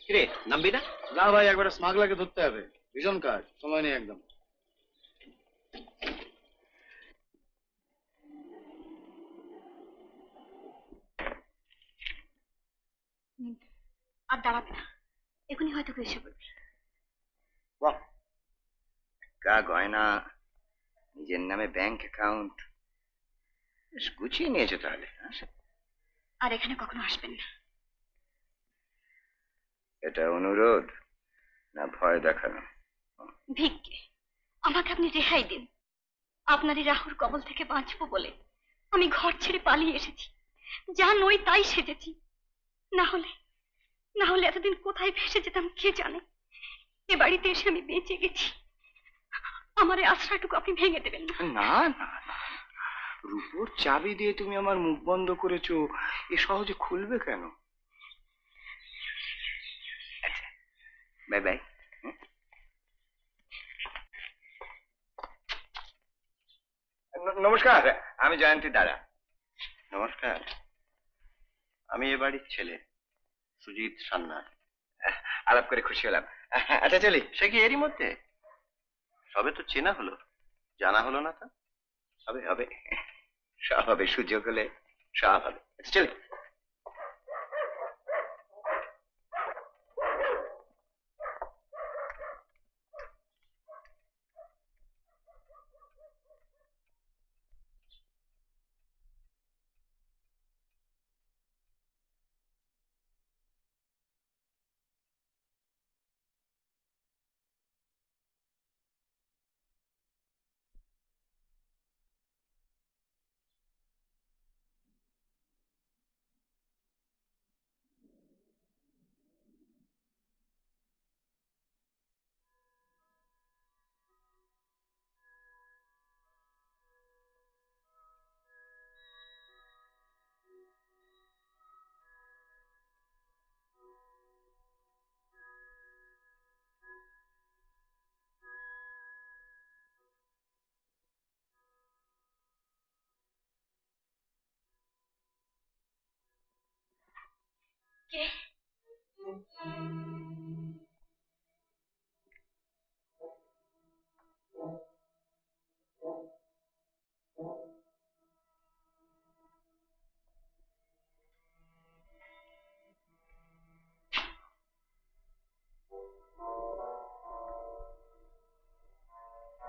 কিরে নামবি না? না ভাই, একবার স্মাগলারকে ধরতে হবে, ভীষণ কাজ, সময় নেই একদম। আর দাঁড়াবে না, এখনই হয়তো কেউ এসে পড়বে। বাহ, টাকা গয়না, নিজের নামে ব্যাংক অ্যাকাউন্ট, বেশ গুছিয়ে নিয়েছো তাহলে। আর এখানে কখনো আসবেন না। এটা অনুরোধ না ভয় দেখানো? ভিক্ষে, আমাকে আপনি রেহাই দিন। আপনারই রাহুর কবল থেকে বাঁচবো বলে আমি ঘর ছেড়ে পালিয়ে এসেছি, যা নই তাই সেজেছি। না হলে এতদিন কোথায় ভেসে যেতাম কে জানে। এ বাড়িতে এসে আমি বেঁচে গেছি, আমার এই আশ্রয়টুকু আপনি ভেঙে দেবেন না। না না না, রূপোর চাবি দিয়ে তুমি আমার মুখ বন্ধ করেছো, এ সহজে খুলবে কেন? আচ্ছা, বাই বাই। নমস্কার, আমি জয়ন্তী দাদা। নমস্কার, আমি এ বাড়ির ছেলে সুজিত সান্যাল। আলাপ করে খুশি হলাম। আচ্ছা চলি। সে কি এরই মধ্যে? সবে তো চেনা হলো, জানা হলো না তা? হবে হবে, সব হবে, সুযোগ হলে সব হবে। আচ্ছা, চলি। কে?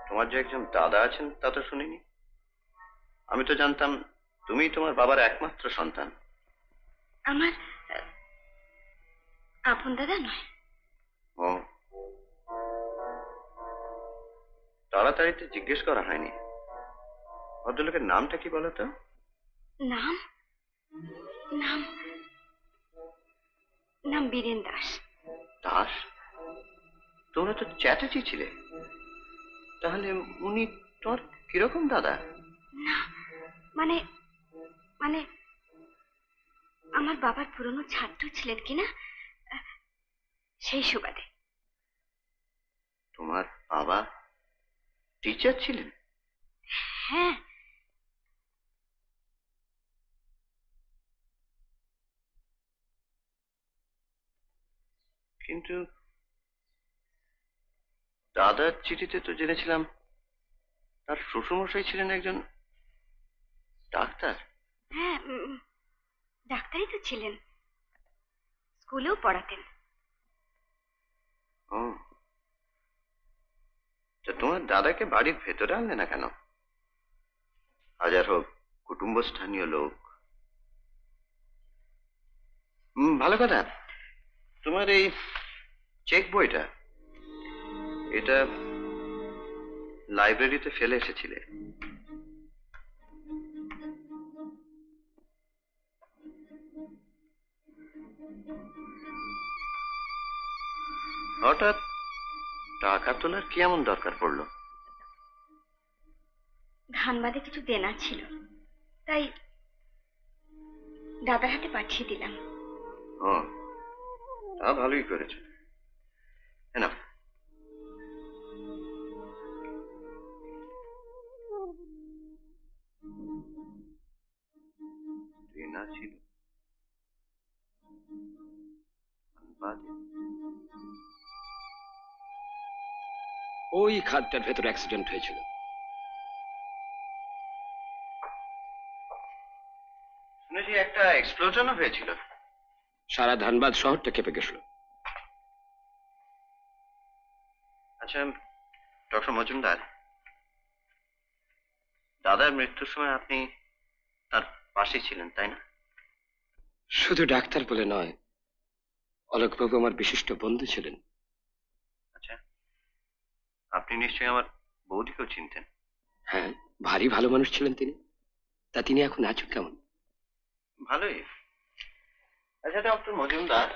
তোমার যে একজন দাদা আছেন তা তো শুনিনি। আমি তো জানতাম তুমি তোমার বাবার একমাত্র সন্তান। আমার আপন দাদা নয়। ও, তাড়াতাড়িতে জিজ্ঞেস করা হয়নি। ভদ্রলোকের নামটা কি বলো তো? নাম নাম নাম বীরেন দাস। দাস? তোমরা তো চ্যাটার্জি ছিলে, তাহলে উনি তোমার কিরকম দাদা? না, মানে মানে আমার বাবার পুরনো ছাত্র ছিলেন কিনা, সেই সুবাদে। তোমার বাবা টিচার ছিলেন? হ্যাঁ। কিন্তু দাদার চিঠিতে তো জেনেছিলাম তার শ্বশুরমশাই ছিলেন একজন ডাক্তার। হ্যাঁ, ডাক্তারই তো ছিলেন, স্কুলেও পড়াতেন। ও, তা তোমার দাদাকে বাড়ির ভেতরে আনলে না কেন? হাজার হোক কুটুম্বস্থানীয় লোক। ভালো কথা। তোমার এই চেক বইটা, এটা লাইব্রেরিতে ফেলে এসেছিলে। হঠাৎ টাকা তোলার কি এমন দরকার পড়লো? ধানবাদে কিছু দেনা ছিল, তাই দাদার হাতে পাঠিয়ে দিলাম। ও, তা ভালোই করেছো। না, দেনা ছিল ধানবাদে। ওই খাদটার ভেতর অ্যাক্সিডেন্ট হয়েছিল। শুনেছি একটা এক্সপ্লোশনও হয়েছিল। সারা ধানবাদ শহরটা কেঁপে গেছিল। আচ্ছা ডক্টর মজুমদার, দাদার মৃত্যুর সময় আপনি তার পাশেই ছিলেন, তাই না? শুধু ডাক্তার বলে নয়, অলোকবাবু আমার বিশিষ্ট বন্ধু ছিলেন। আচ্ছা, আপনি নিশ্চয়ই আমার বৌদিকেও চিনতেন। হ্যাঁ, ভারী ভালো মানুষ ছিলেন তিনি। তা তিনি এখন আছেন কেমন? ভালোই। আচ্ছা ডক্টর মজুমদার,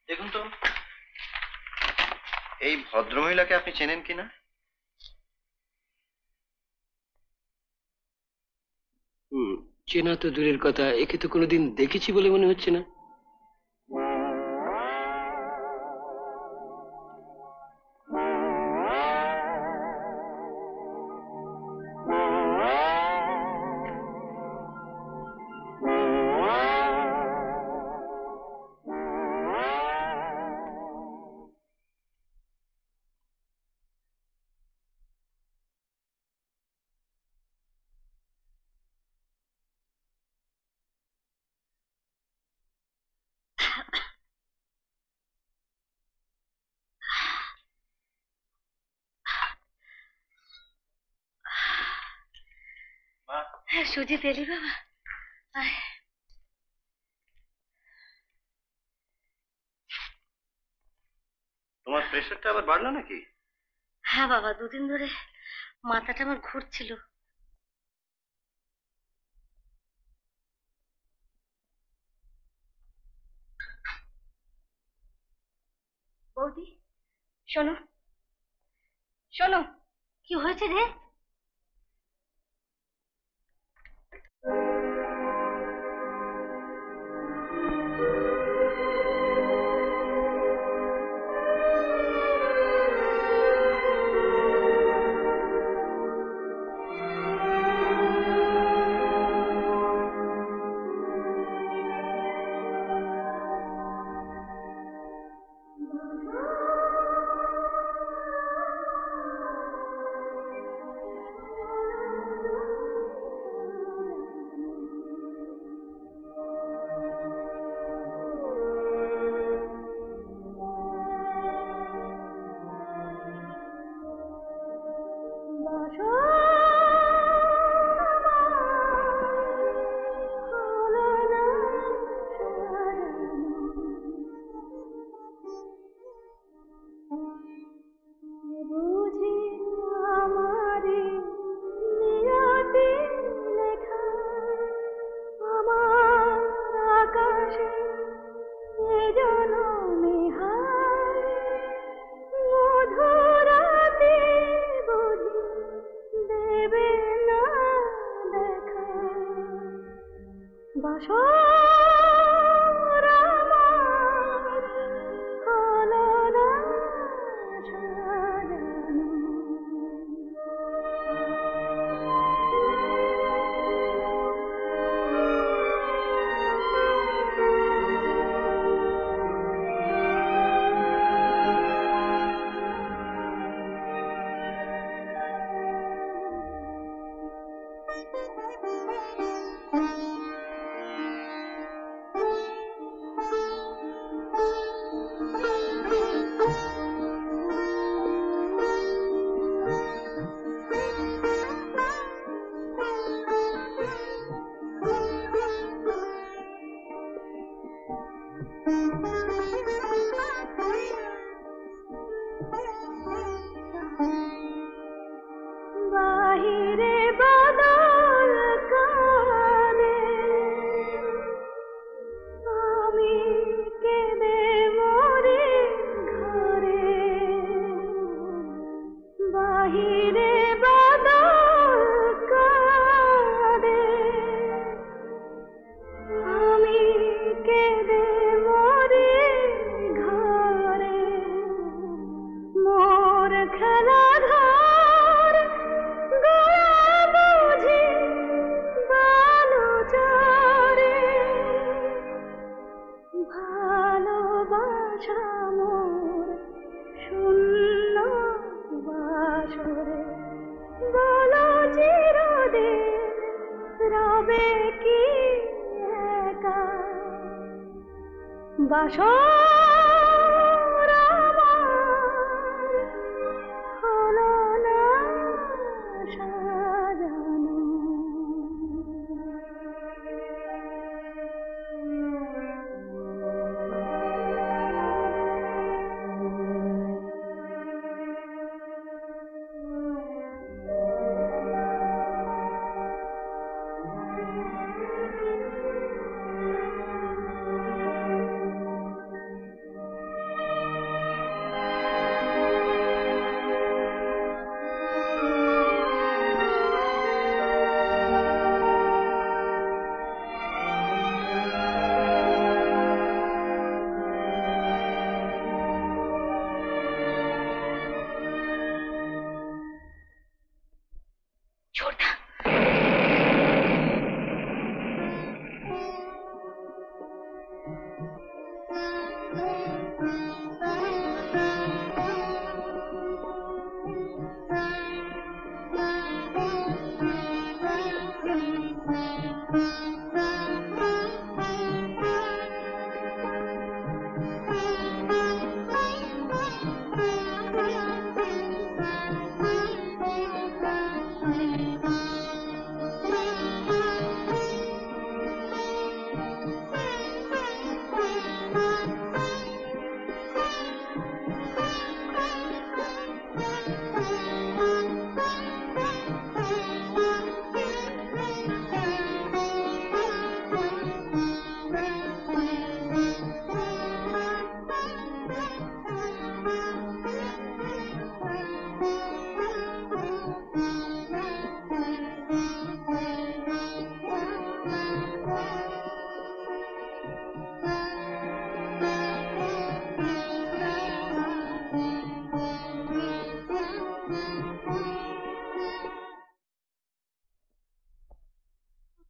দেখুন তো এই ভদ্রমহিলাকে আপনি চেনেন কিনা? চেনা তো দূরের কথা, একে তো কোনোদিন দেখেছি বলে মনে হচ্ছে না। হ্যাঁ সুজিত এলি বাবা, আয়। তোমার প্রেশারটা আবার বাড়লো নাকি? হ্যাঁ বাবা, দুদিন ধরে মাথাটা আমার ঘুরছিল। বৌদি শোনো, শোনো। কি হয়েছে রে? বাসর আমার হলো না সাজানো।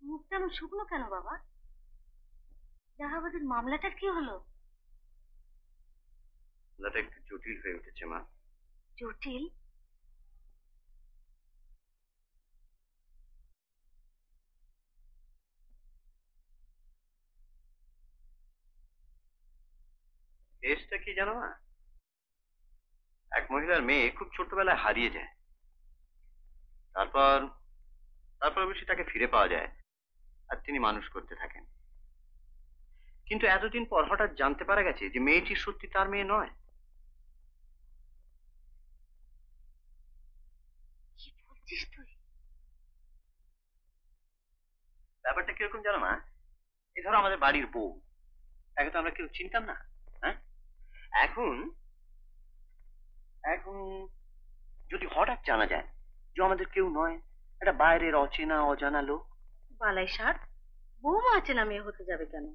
মুখটা এমন শুকনো কেন বাবা? জাহাবাদের মামলাটার কি হলো? মামলাটা একটু জটিল হয়ে উঠেছে মা। জটিল? কেসটা কি জানো মা? এক মহিলার মেয়ে খুব ছোটবেলায় হারিয়ে যায়। তারপর তারপর অবশ্যই তাকে ফিরে পাওয়া যায় আর তিনি মানুষ করতে থাকেন। কিন্তু এতদিন পর হঠাৎ জানতে পারা গেছে যে মেয়েটি সত্যি তার মেয়ে নয়। কি বলছিস তুই? ব্যাপারটা কিরকম জানো মা? এ ধরো আমাদের বাড়ির বউ, তাকে তো আমরা কেউ চিনতাম না, হ্যাঁ? এখন এখন যদি হঠাৎ জানা যায় যে আমাদের কেউ নয়, একটা বাইরের অচেনা অজানা লোক। বালাই ষাট, বৌমা আছে না মেয়ে হতে যাবে কেন?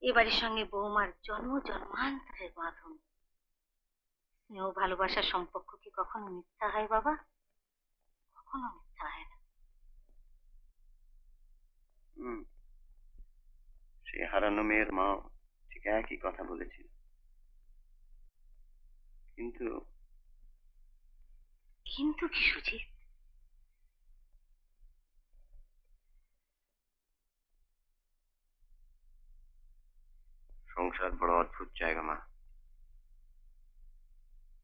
এ বাড়ির সঙ্গে বৌমার জন্ম জন্মান্তরের বাঁধন। স্নেহ ভালোবাসার সম্পর্ক কি কখনো মিথ্যা হয় বাবা? কখনো মিথ্যা হয় না। সে হারানো মেয়ের মা ঠিক একই কথা বলেছিল। কিন্তু কিন্তু কি সুজিত? সংসার বড় অদ্ভুত জায়গা মা।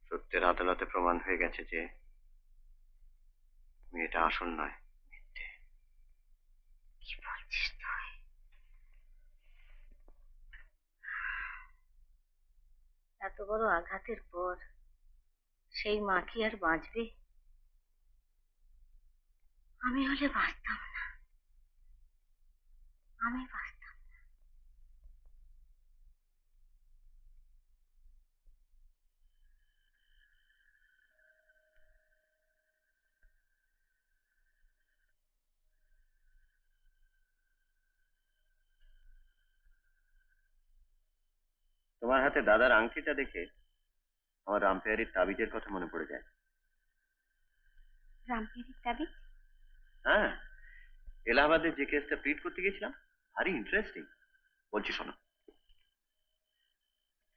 সত্যের আদালতে প্রমাণ হয়ে গেছে যে মেয়েটা আসল নয়, মিথ্যে। কি বলছিস তুই? এত বড় আঘাতের পর সেই মা কি আর বাঁচবে? আমি হলে বাঁচতাম না, আমি বাঁচতাম না। তোমার হাতে দাদার আংটিটা দেখে আমার রামপেয়ারির তাবিজের কথা মনে পড়ে যায়। রামপিয়ারির তাবিজ? হ্যাঁ, এলাহাবাদে যে কেসটা প্রিট করতে গেছিলাম, ভারী ইন্টারেস্টিং। বলছি শোনো।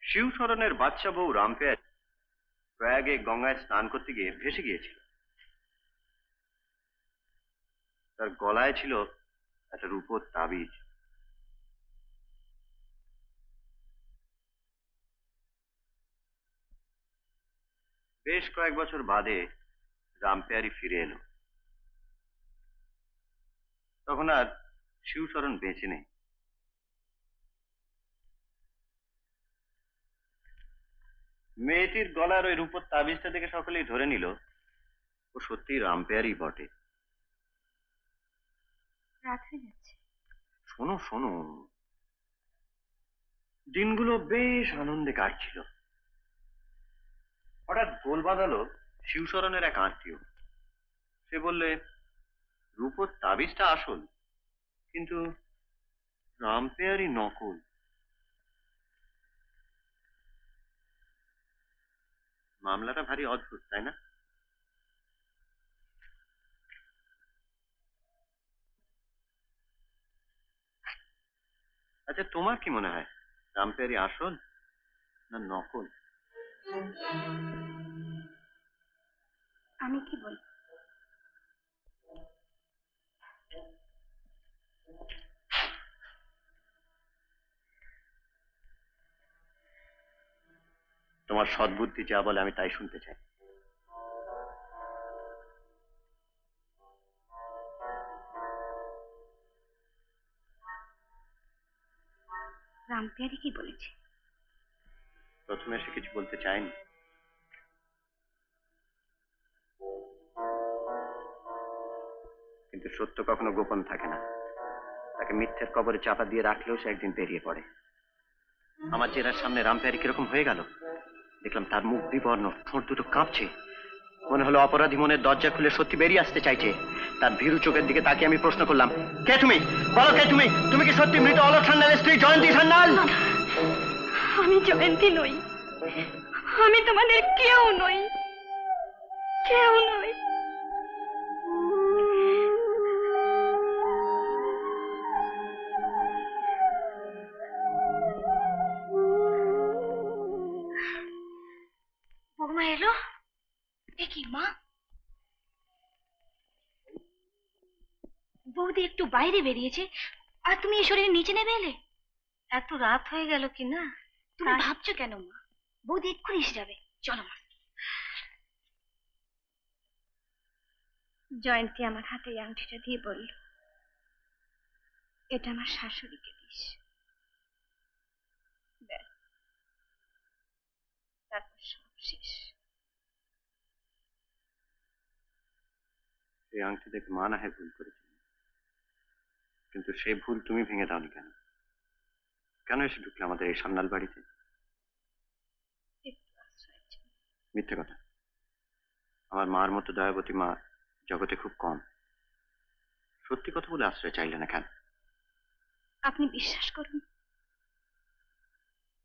শিবশরণের বাচ্চা বউ রামপেয়ার প্রয়াগে গঙ্গায় স্নান করতে গিয়ে ভেসে গিয়েছিল। তার গলায় ছিল একটা রূপোর তাবিজ। বেশ কয়েক বছর বাদে রামপেয়ারি ফিরে এলো। তখন আর শিবশরণ বেঁচে নেই। মেয়েটির গলার ওই রূপোর তাবিজটা দেখে সকলেই ধরে নিল ও সত্যিই রামপেয়ারই বটে। রাত হয়ে যাচ্ছে। শোনো শোনো, দিনগুলো বেশ আনন্দে কাটছিল। হঠাৎ গোল বাঁধালো শিবশরণের এক আত্মীয়। সে বললে, রূপোর তাবিজটা আসল, কিন্তু রামপেয়ারই নকল। মামলাটা ভারী অদ্ভুত, তাই না? আচ্ছা, তোমার কি মনে হয় রামপেয়ারি আসল না নকল? আমি কি বলবো? তোমার সদ্বুদ্ধি যা বলে আমি তাই শুনতে চাই। রামপিয়ারি কি বলেছে? প্রথমে সে কিছু বলতে চায়নি। কিন্তু সত্য কখনো গোপন থাকে না। তাকে মিথ্যের কবরে চাপা দিয়ে রাখলেও সে একদিন বেরিয়ে পড়ে। আমার চেহারার সামনে রামপেয়ারি কিরকম হয়ে গেল। দেখলাম তার মুখ বিবর্ণ, ঠোঁট দুটো কাঁপছে। মনে হলো অপরাধী মনের দরজা খুলে সত্যি বেরিয়ে আসতে চাইছে। তার ভীরু চোখের দিকে তাকিয়ে আমি প্রশ্ন করলাম, কে তুমি? বলো, কে তুমি? তুমি কি সত্যি মৃত অলোক সান্যালের স্ত্রী জয়ন্তী সান্যাল? আমি জয়ন্তী নই। আমি তোমাদের কেউ নই, কেউ নই। বৌমা এলো? এ কি মা? বৌদি একটু বাইরে বেরিয়েছে আর তুমি এই শরীরে নিচে নেমে এলে? এত রাত হয়ে গেল কি না? তুমি ভাবছো কেন মা? বৌদি এক্ষুনি এসে যাবে, চলো মা। জয়ন্তী আমার হাতে এই আংটিটা দিয়ে বলল, এটা আমার শাশুড়িকে দিস। ব্যাস, তারপর সব শেষ। এই আংটি দেখে মা না হয় ভুল করেছে, কিন্তু সেই ভুল তুমি ভেঙে দাওনি কেন? কেন এসে ঢুকলে আমাদের এই সান্যাল বাড়িতে? একটু আশ্রয়ের জন্য। মিথ্যে কথা। আমার মার মতো দয়াবতী মা জগতে খুব কম। সত্যি কথা বলে আশ্রয় চাইলে না কেন? আপনি বিশ্বাস করুন,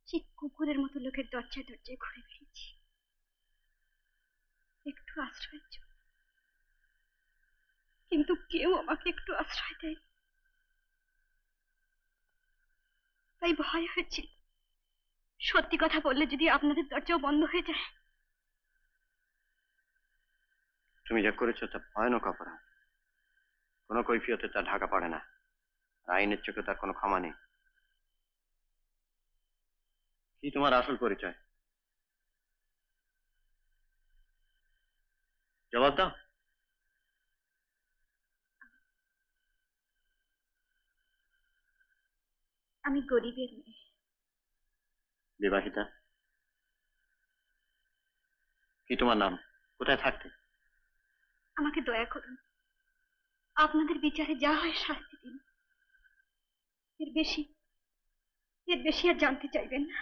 ঠিক কুকুরের মতো লোকের দরজায় দরজায় ঘুরে বেরিয়েছি একটু আশ্রয়ের জন্য, কিন্তু কেউ আমাকে একটু আশ্রয় দেয়নি। তাই ভয় হয়েছিল, সত্যি কথা বললে যদি আপনাদের দরজাও বন্ধ হয়ে যায়। তুমি যা করেছো তা ভয়ানক অপরাধ। কোনো কৈফিয়তে তা ঢাকা পড়ে না। আইনের চোখে তার কোনো ক্ষমা নেই। কি তোমার আসল পরিচয়? জবাব দাও। আমি গরিবের মেয়ে। বিবাহিতা? কি তোমার নাম? কোথায় থাকতে? আমাকে দয়া করুন, আপনাদের বিচারে যা হয় শাস্তি দিন। এর বেশি আর জানতে চাইবেন না।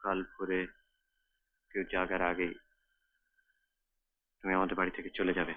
কাল ভোরে কেউ জাগার আগে তুমি আমাদের বাড়ি থেকে চলে যাবে।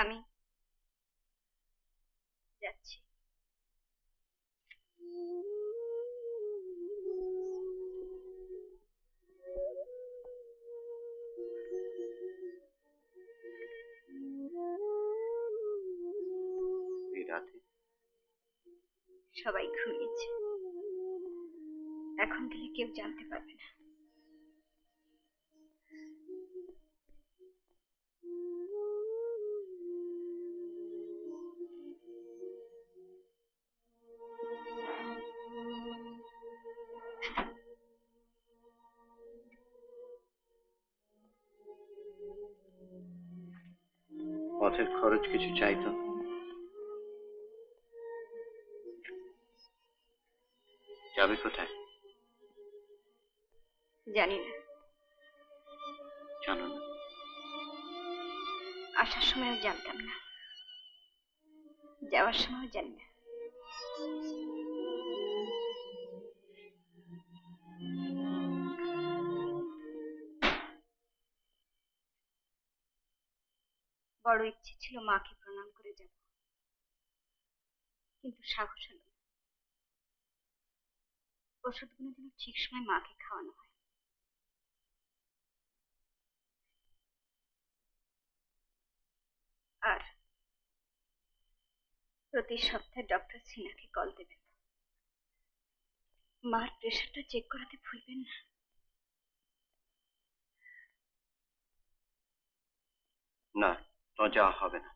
আমি যাচ্ছি। এই রাতে সবাই ঘুমিয়েছে, এখন থেকে কেউ জানতে পারবে না। পথের খরচ কিছু চাইতো। যাবে কোথায়? জানি না। জানো না? আসার সময়ও জানতাম না, যাওয়ার সময়ও জানি না। বড় ইচ্ছে ছিল মাকে প্রণাম করে যাব, কিন্তু সাহস হলো না। ওষুধগুলো যেন ঠিক সময় মাকে খাওয়ানো হয়। আর প্রতি সপ্তাহে ডক্টর সিনহাকে কল দেবেন, মার প্রেশারটা চেক করাতে ভুলবেন না। না, তোমার যাওয়া হবে না।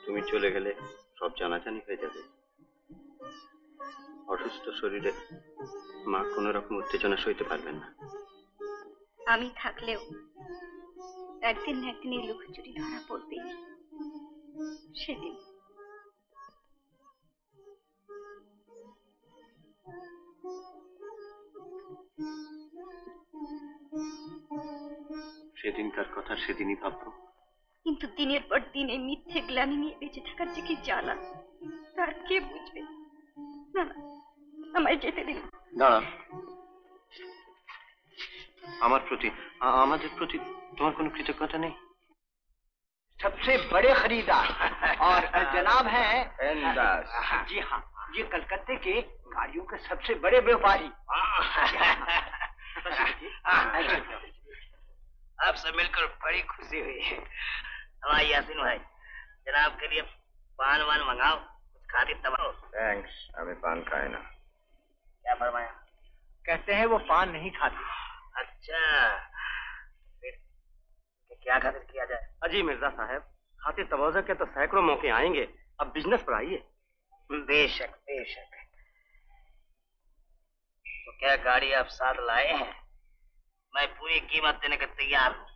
তুমি চলে গেলে সব জানাজানি হয়ে যাবে। অসুস্থ শরীরে মা কোনো রকম উত্তেজনা সইতে পারবেন না। আমি থাকলেও একদিন না একদিন এই লুকোচুরি ধরা পড়বে। সেদিন সেদিনকার কথা সেদিনই ভাববো। কিন্তু দিনের পর দিন এই মিথ্যে গ্লানি নিয়ে বেঁচে থাকার যে কি জ্বালা, তার কে বুঝবে? না না, আমায় যেতে দিন। দাঁড়া, আমাদের প্রতি তোমার কোনো কৃতজ্ঞতা নেই? सबसे बड़े खरीदार और जनाब हैं दास। जी हाँ, ये कलकत्ते के गाड़ियों के सबसे बड़े व्यापारी। आपसे मिलकर बड़ी खुशी हुई। हमारे यासीन भाई, जनाब के लिए पान वान मंगाओ, कुछ खातिर तबाह। थैंक्स, हमें पान खाए ना। क्या फरमाया? कहते हैं वो पान नहीं खाते। अच्छा, फिर क्या खातिर किया जाए? अजी मिर्जा साहब, खातिर तवाज़ा के तो सैकड़ों मौके आएंगे, अब बिजनेस पर आइए। बेशक बेशक। तो क्या गाड़ी आप साथ लाए हैं? मैं पूरी कीमत देने के तैयार हूँ।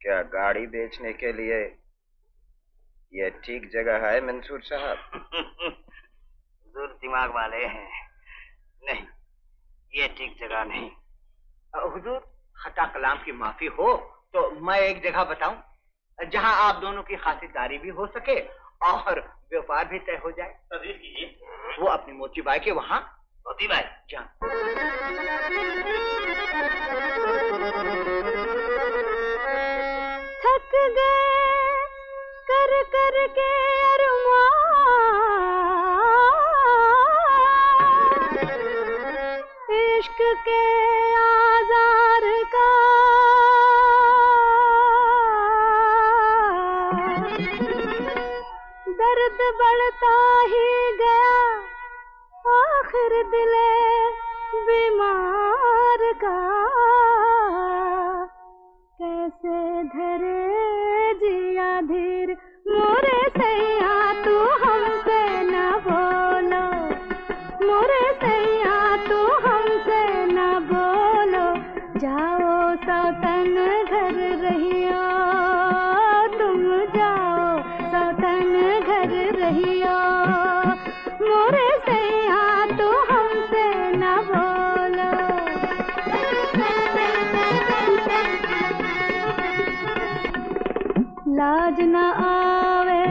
क्या गाड़ी बेचने के लिए ये ठीक जगह है मंसूर साहब? हुजूर दिमाग वाले हैं। नहीं, ये ठीक जगह नहीं। हुजूर, खता कलाम की माफी हो तो मैं एक जगह बताऊं जहां आप दोनों की खातिरदारी भी हो सके और व्यापार भी तय हो जाए। तजवीज़ कीजिए। वो अपनी मोती बाई के वहाँ। मोती बाई? जहाँ थक गए कर कर के अरमान, इश्क के आज़ार का दर्द बढ़ता ही गया, आखिर दिले बीमार का कैसे धरे जिया धीर मोरे सैया, तू हमसे न बोलो मोरे सैया तू हमसे न बोलो, जाओ सौतन घर रहिया, तुम जाओ सौतन घर रहिया, मोरे सैया तू हमसे न बोलो। लाज न आवे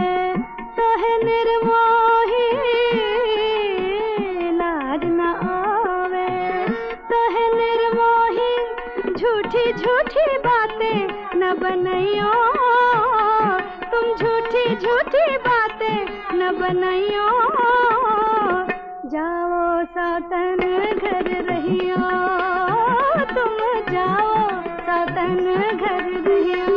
तो है निर्मोही, लाज न आवे तो है निर्मोही, झूठी झूठी बातें न बनइयो, तुम झूठी झूठी बातें न बनइयो, जाओ सौतन घर रहियो, तुम जाओ सौतन घर रहियो।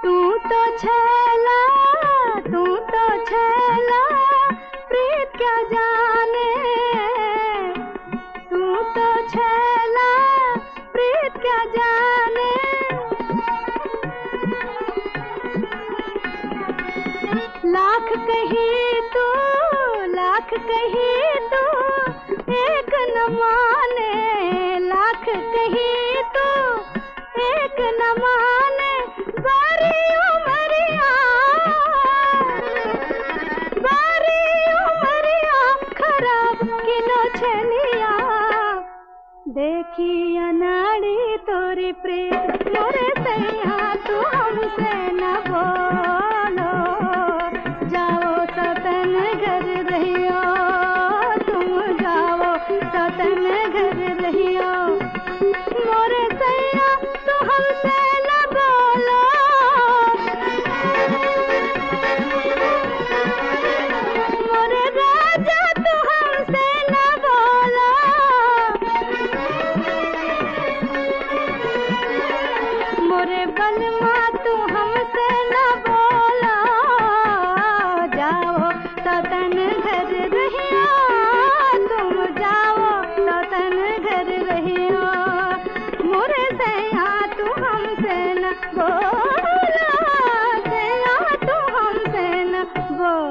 तू तो छैला प्रीत क्या जाने, तू तो छैला प्रीत क्या जाने, लाख कही तू एक न माने, लाख कही तू एक न माने, बारी उमरिया खराब किनो छलिया, देखी अनाड़ी तोरी प्रीत, मोरे सैया तू हमसे न बोलो, जाओ सौतन घर रहियो, तुम जाओ सौतन घर रहियो, मोरे सैया तू हमसे न बोलो, मोरे राजा तू हमसे न बोलो, मोरे बलमा तू हमसे न बोलो, जाओ सौतन घर रहियो, तुम जाओ सौतन घर रहियो, मोरे सैया तू हमसे न बोलो, सैया तू हमसे न बोलो।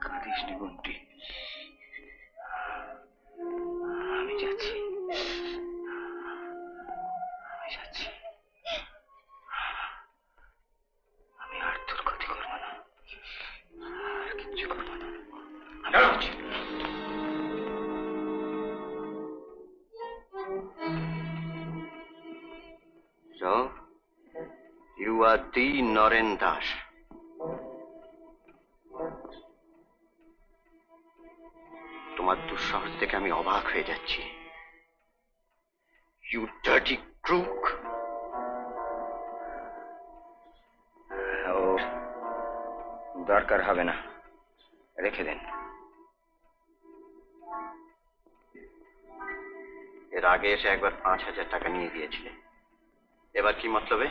কাঁদিস নি বন্টি, আমি যাচ্ছি, আমি আর তোর ক্ষতি করবো না, আর কিচ্ছু করবো না, আমি যাচ্ছি। যাও। আর দি নরেন দাস। তোমার দুঃসাহস দেখে আমি অবাক হয়ে যাচ্ছি। You dirty crook. ও দরকার হবে না, রেখে দেন। এর আগে এসে একবার 5,000 টাকা নিয়ে গিয়েছিলে, এবার কি মতলবে?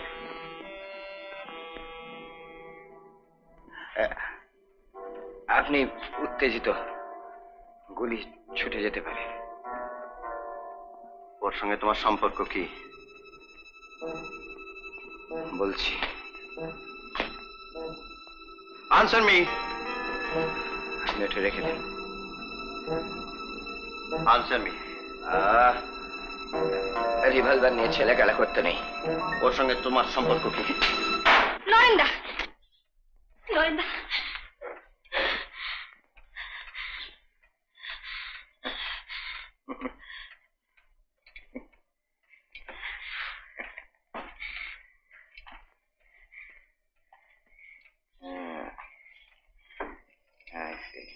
আপনি উত্তেজিত, গুলি ছুটে যেতে পারে। ওর সঙ্গে তোমার সম্পর্ক কি? বলছি। Answer me. এটা রেখে দিন। Answer me. রিভলভার নিয়ে ছেলে খেলা করতে নেই। ওর সঙ্গে তোমার সম্পর্ক কি? নরেন্দা, নরেন্দা, I see.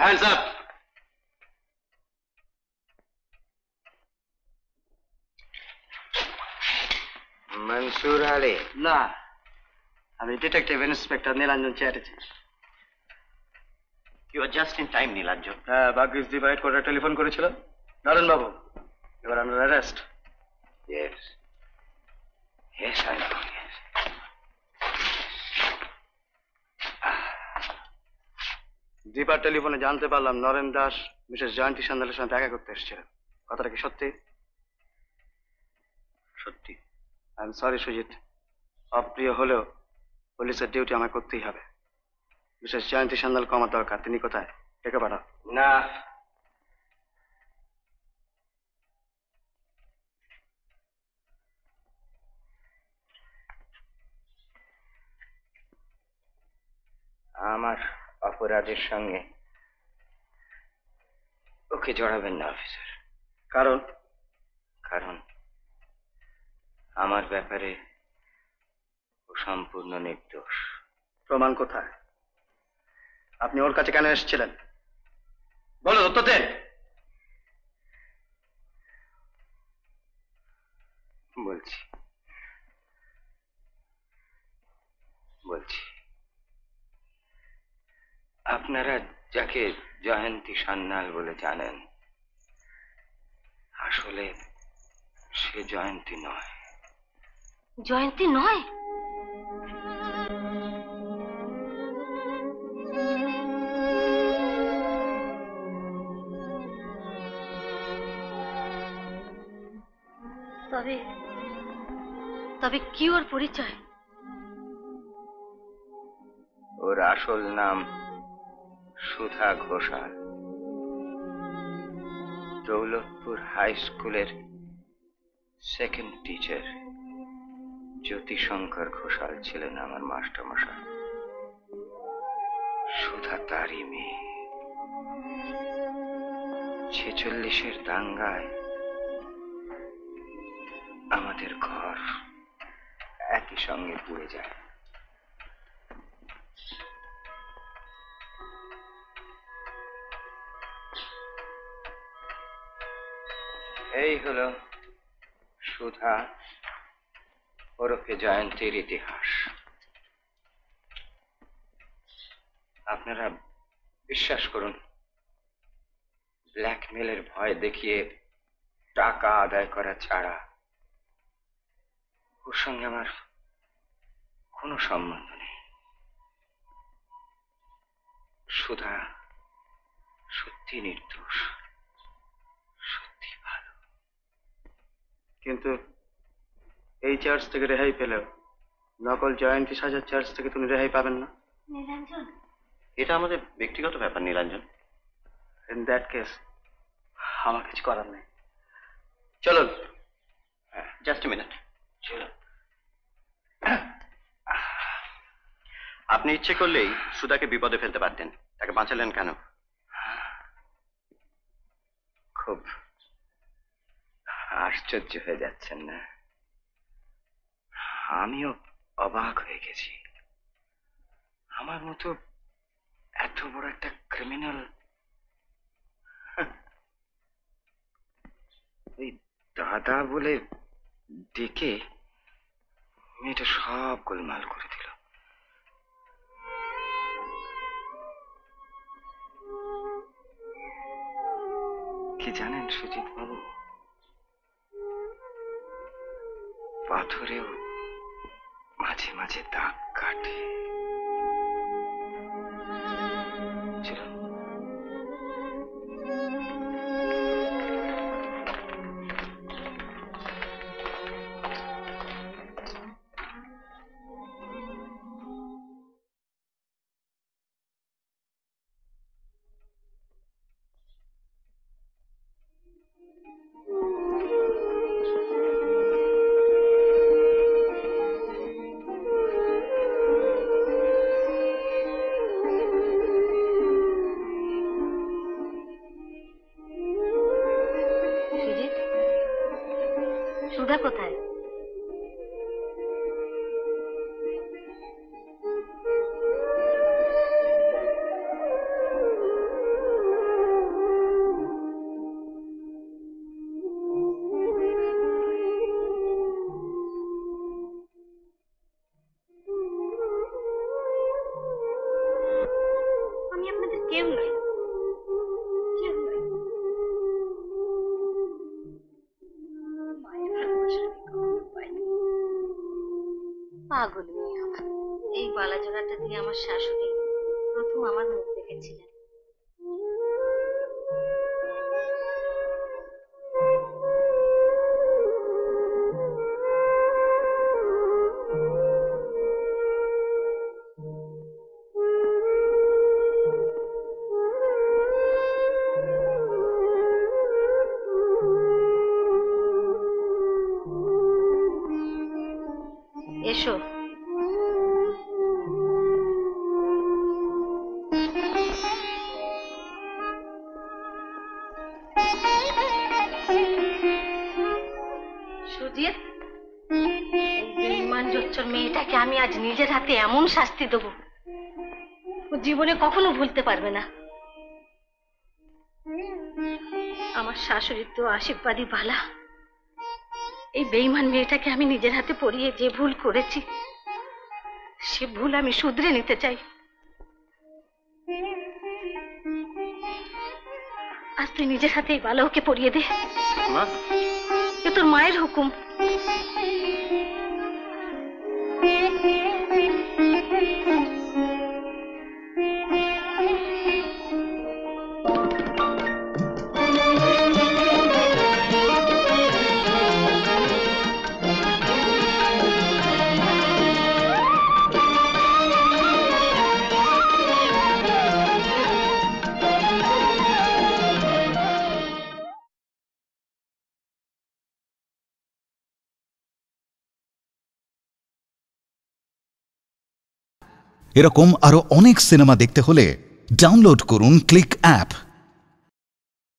Hands up! Mansur Ali? না, আমি detective inspector Nilanjan Chatterjee. You are just in time, Nilanjan. হ্যাঁ, ভাগ্যিস দিবা হেডকোয়ার্টার টেলিফোন করেছিল। নরেন বাবু, এবার under arrest. Yes. Yes, I know. Yes. দীপার টেলিফোনে জানতে পারলাম নরেন দাস মিসেস জয়ন্তী সান্যালের সঙ্গে দেখা করতে এসেছিলেন। কথাটা কি সত্যি? সত্যি। আই এম সরি সুজিত, অপ্রিয় হলেও পুলিশের ডিউটি আমায় করতেই হবে। মিসেস জয়ন্তী সান্যালকে আমার দরকার। তিনি কোথায়? ডেকে পাঠাও। না, আমার অপরাধের সঙ্গে ওকে জড়াবেন না অফিসার। কারণ? কারণ আমার ব্যাপারে ও সম্পূর্ণ নির্দোষ। প্রমাণ কোথায়? আপনি ওর কাছে কেন এসেছিলেন? বলো, উত্তর দেন। বলছি বলছি আপনারা যাকে জয়ন্তী সান্যাল বলে জানেন, আসলে সে জয়ন্তী নয়। জয়ন্তী নয়? তবে তবে কি ওর পরিচয়? ওর আসল নাম সুধা ঘোষাল। দৌলতপুর হাই স্কুলের সেকেন্ড টিচার জ্যোতিশঙ্কর ঘোষাল ছিলেন আমার মাস্টারমশাই। সুধা তারই মেয়ে। 46-এর দাঙ্গায় আমাদের ঘর একই সঙ্গে পুড়ে যায়। এই হলো সুধা ওরফে জয়ন্তীর ইতিহাস। আপনারা বিশ্বাস করুন, ব্ল্যাকমেলের ভয় দেখিয়ে টাকা আদায় করা ছাড়া ওর সঙ্গে আমার কোনো সম্বন্ধ নেই। সুধা সত্যি নির্দোষ, সত্যি ভালো। কিন্তু এই চার্জ থেকে রেহাই পেলেও নকল জয়ন্তী সাজার চার্জ থেকে তুমি রেহাই পাবেন না। নীলাঞ্জন, এটা আমাদের ব্যক্তিগত ব্যাপার নীলাঞ্জন। ইন দ্যাট কেস আমার কিছু করার নেই। চলুন। আপনি ইচ্ছে করলেই সুধাকে বিপদে ফেলতে পারতেন, তাকে বাঁচালেন কেন? খুব আশ্চর্য হয়ে যাচ্ছেন না? আমিও অবাক হয়ে গেছি। আমার মতো এত বড় একটা ক্রিমিনাল ওই দাদা বলে ডেকে মেয়েটা সব গোলমাল করে দিল। কি জানেন সুজিত বাবু, পাথরেও মাঝে মাঝে দাগ কাটে। চলুন। সুধা কোথায়? আমি আপনাদের কেউ নই, কেউ নই। পাগল মেয়ে আমার। এই বালা জোড়াটা দিয়ে আমার শাশুড়ি প্রথম আমার মুখ দেখেছিলেন। এসো। সুজিত, এই বেঈমান জোচ্চর মেয়েটাকে আমি আজ নিজের হাতে এমন শাস্তি দেবো ও জীবনে কখনো ভুলতে পারবে না। আমার শাশুড়ির তো আশীর্বাদী বালা। এই বেঈমান মেয়েটাকে আমি নিজের হাতে পড়িয়ে যে ভুল করেছি সে ভুল আমি শুধরে নিতে চাই। আজ তুই নিজের হাতে এই বালা ওকে পড়িয়ে দে। মা, এ তোর মায়ের হুকুম। এরকম আরো অনেক সিনেমা দেখতে হলে ডাউনলোড করুন ক্লিক অ্যাপ।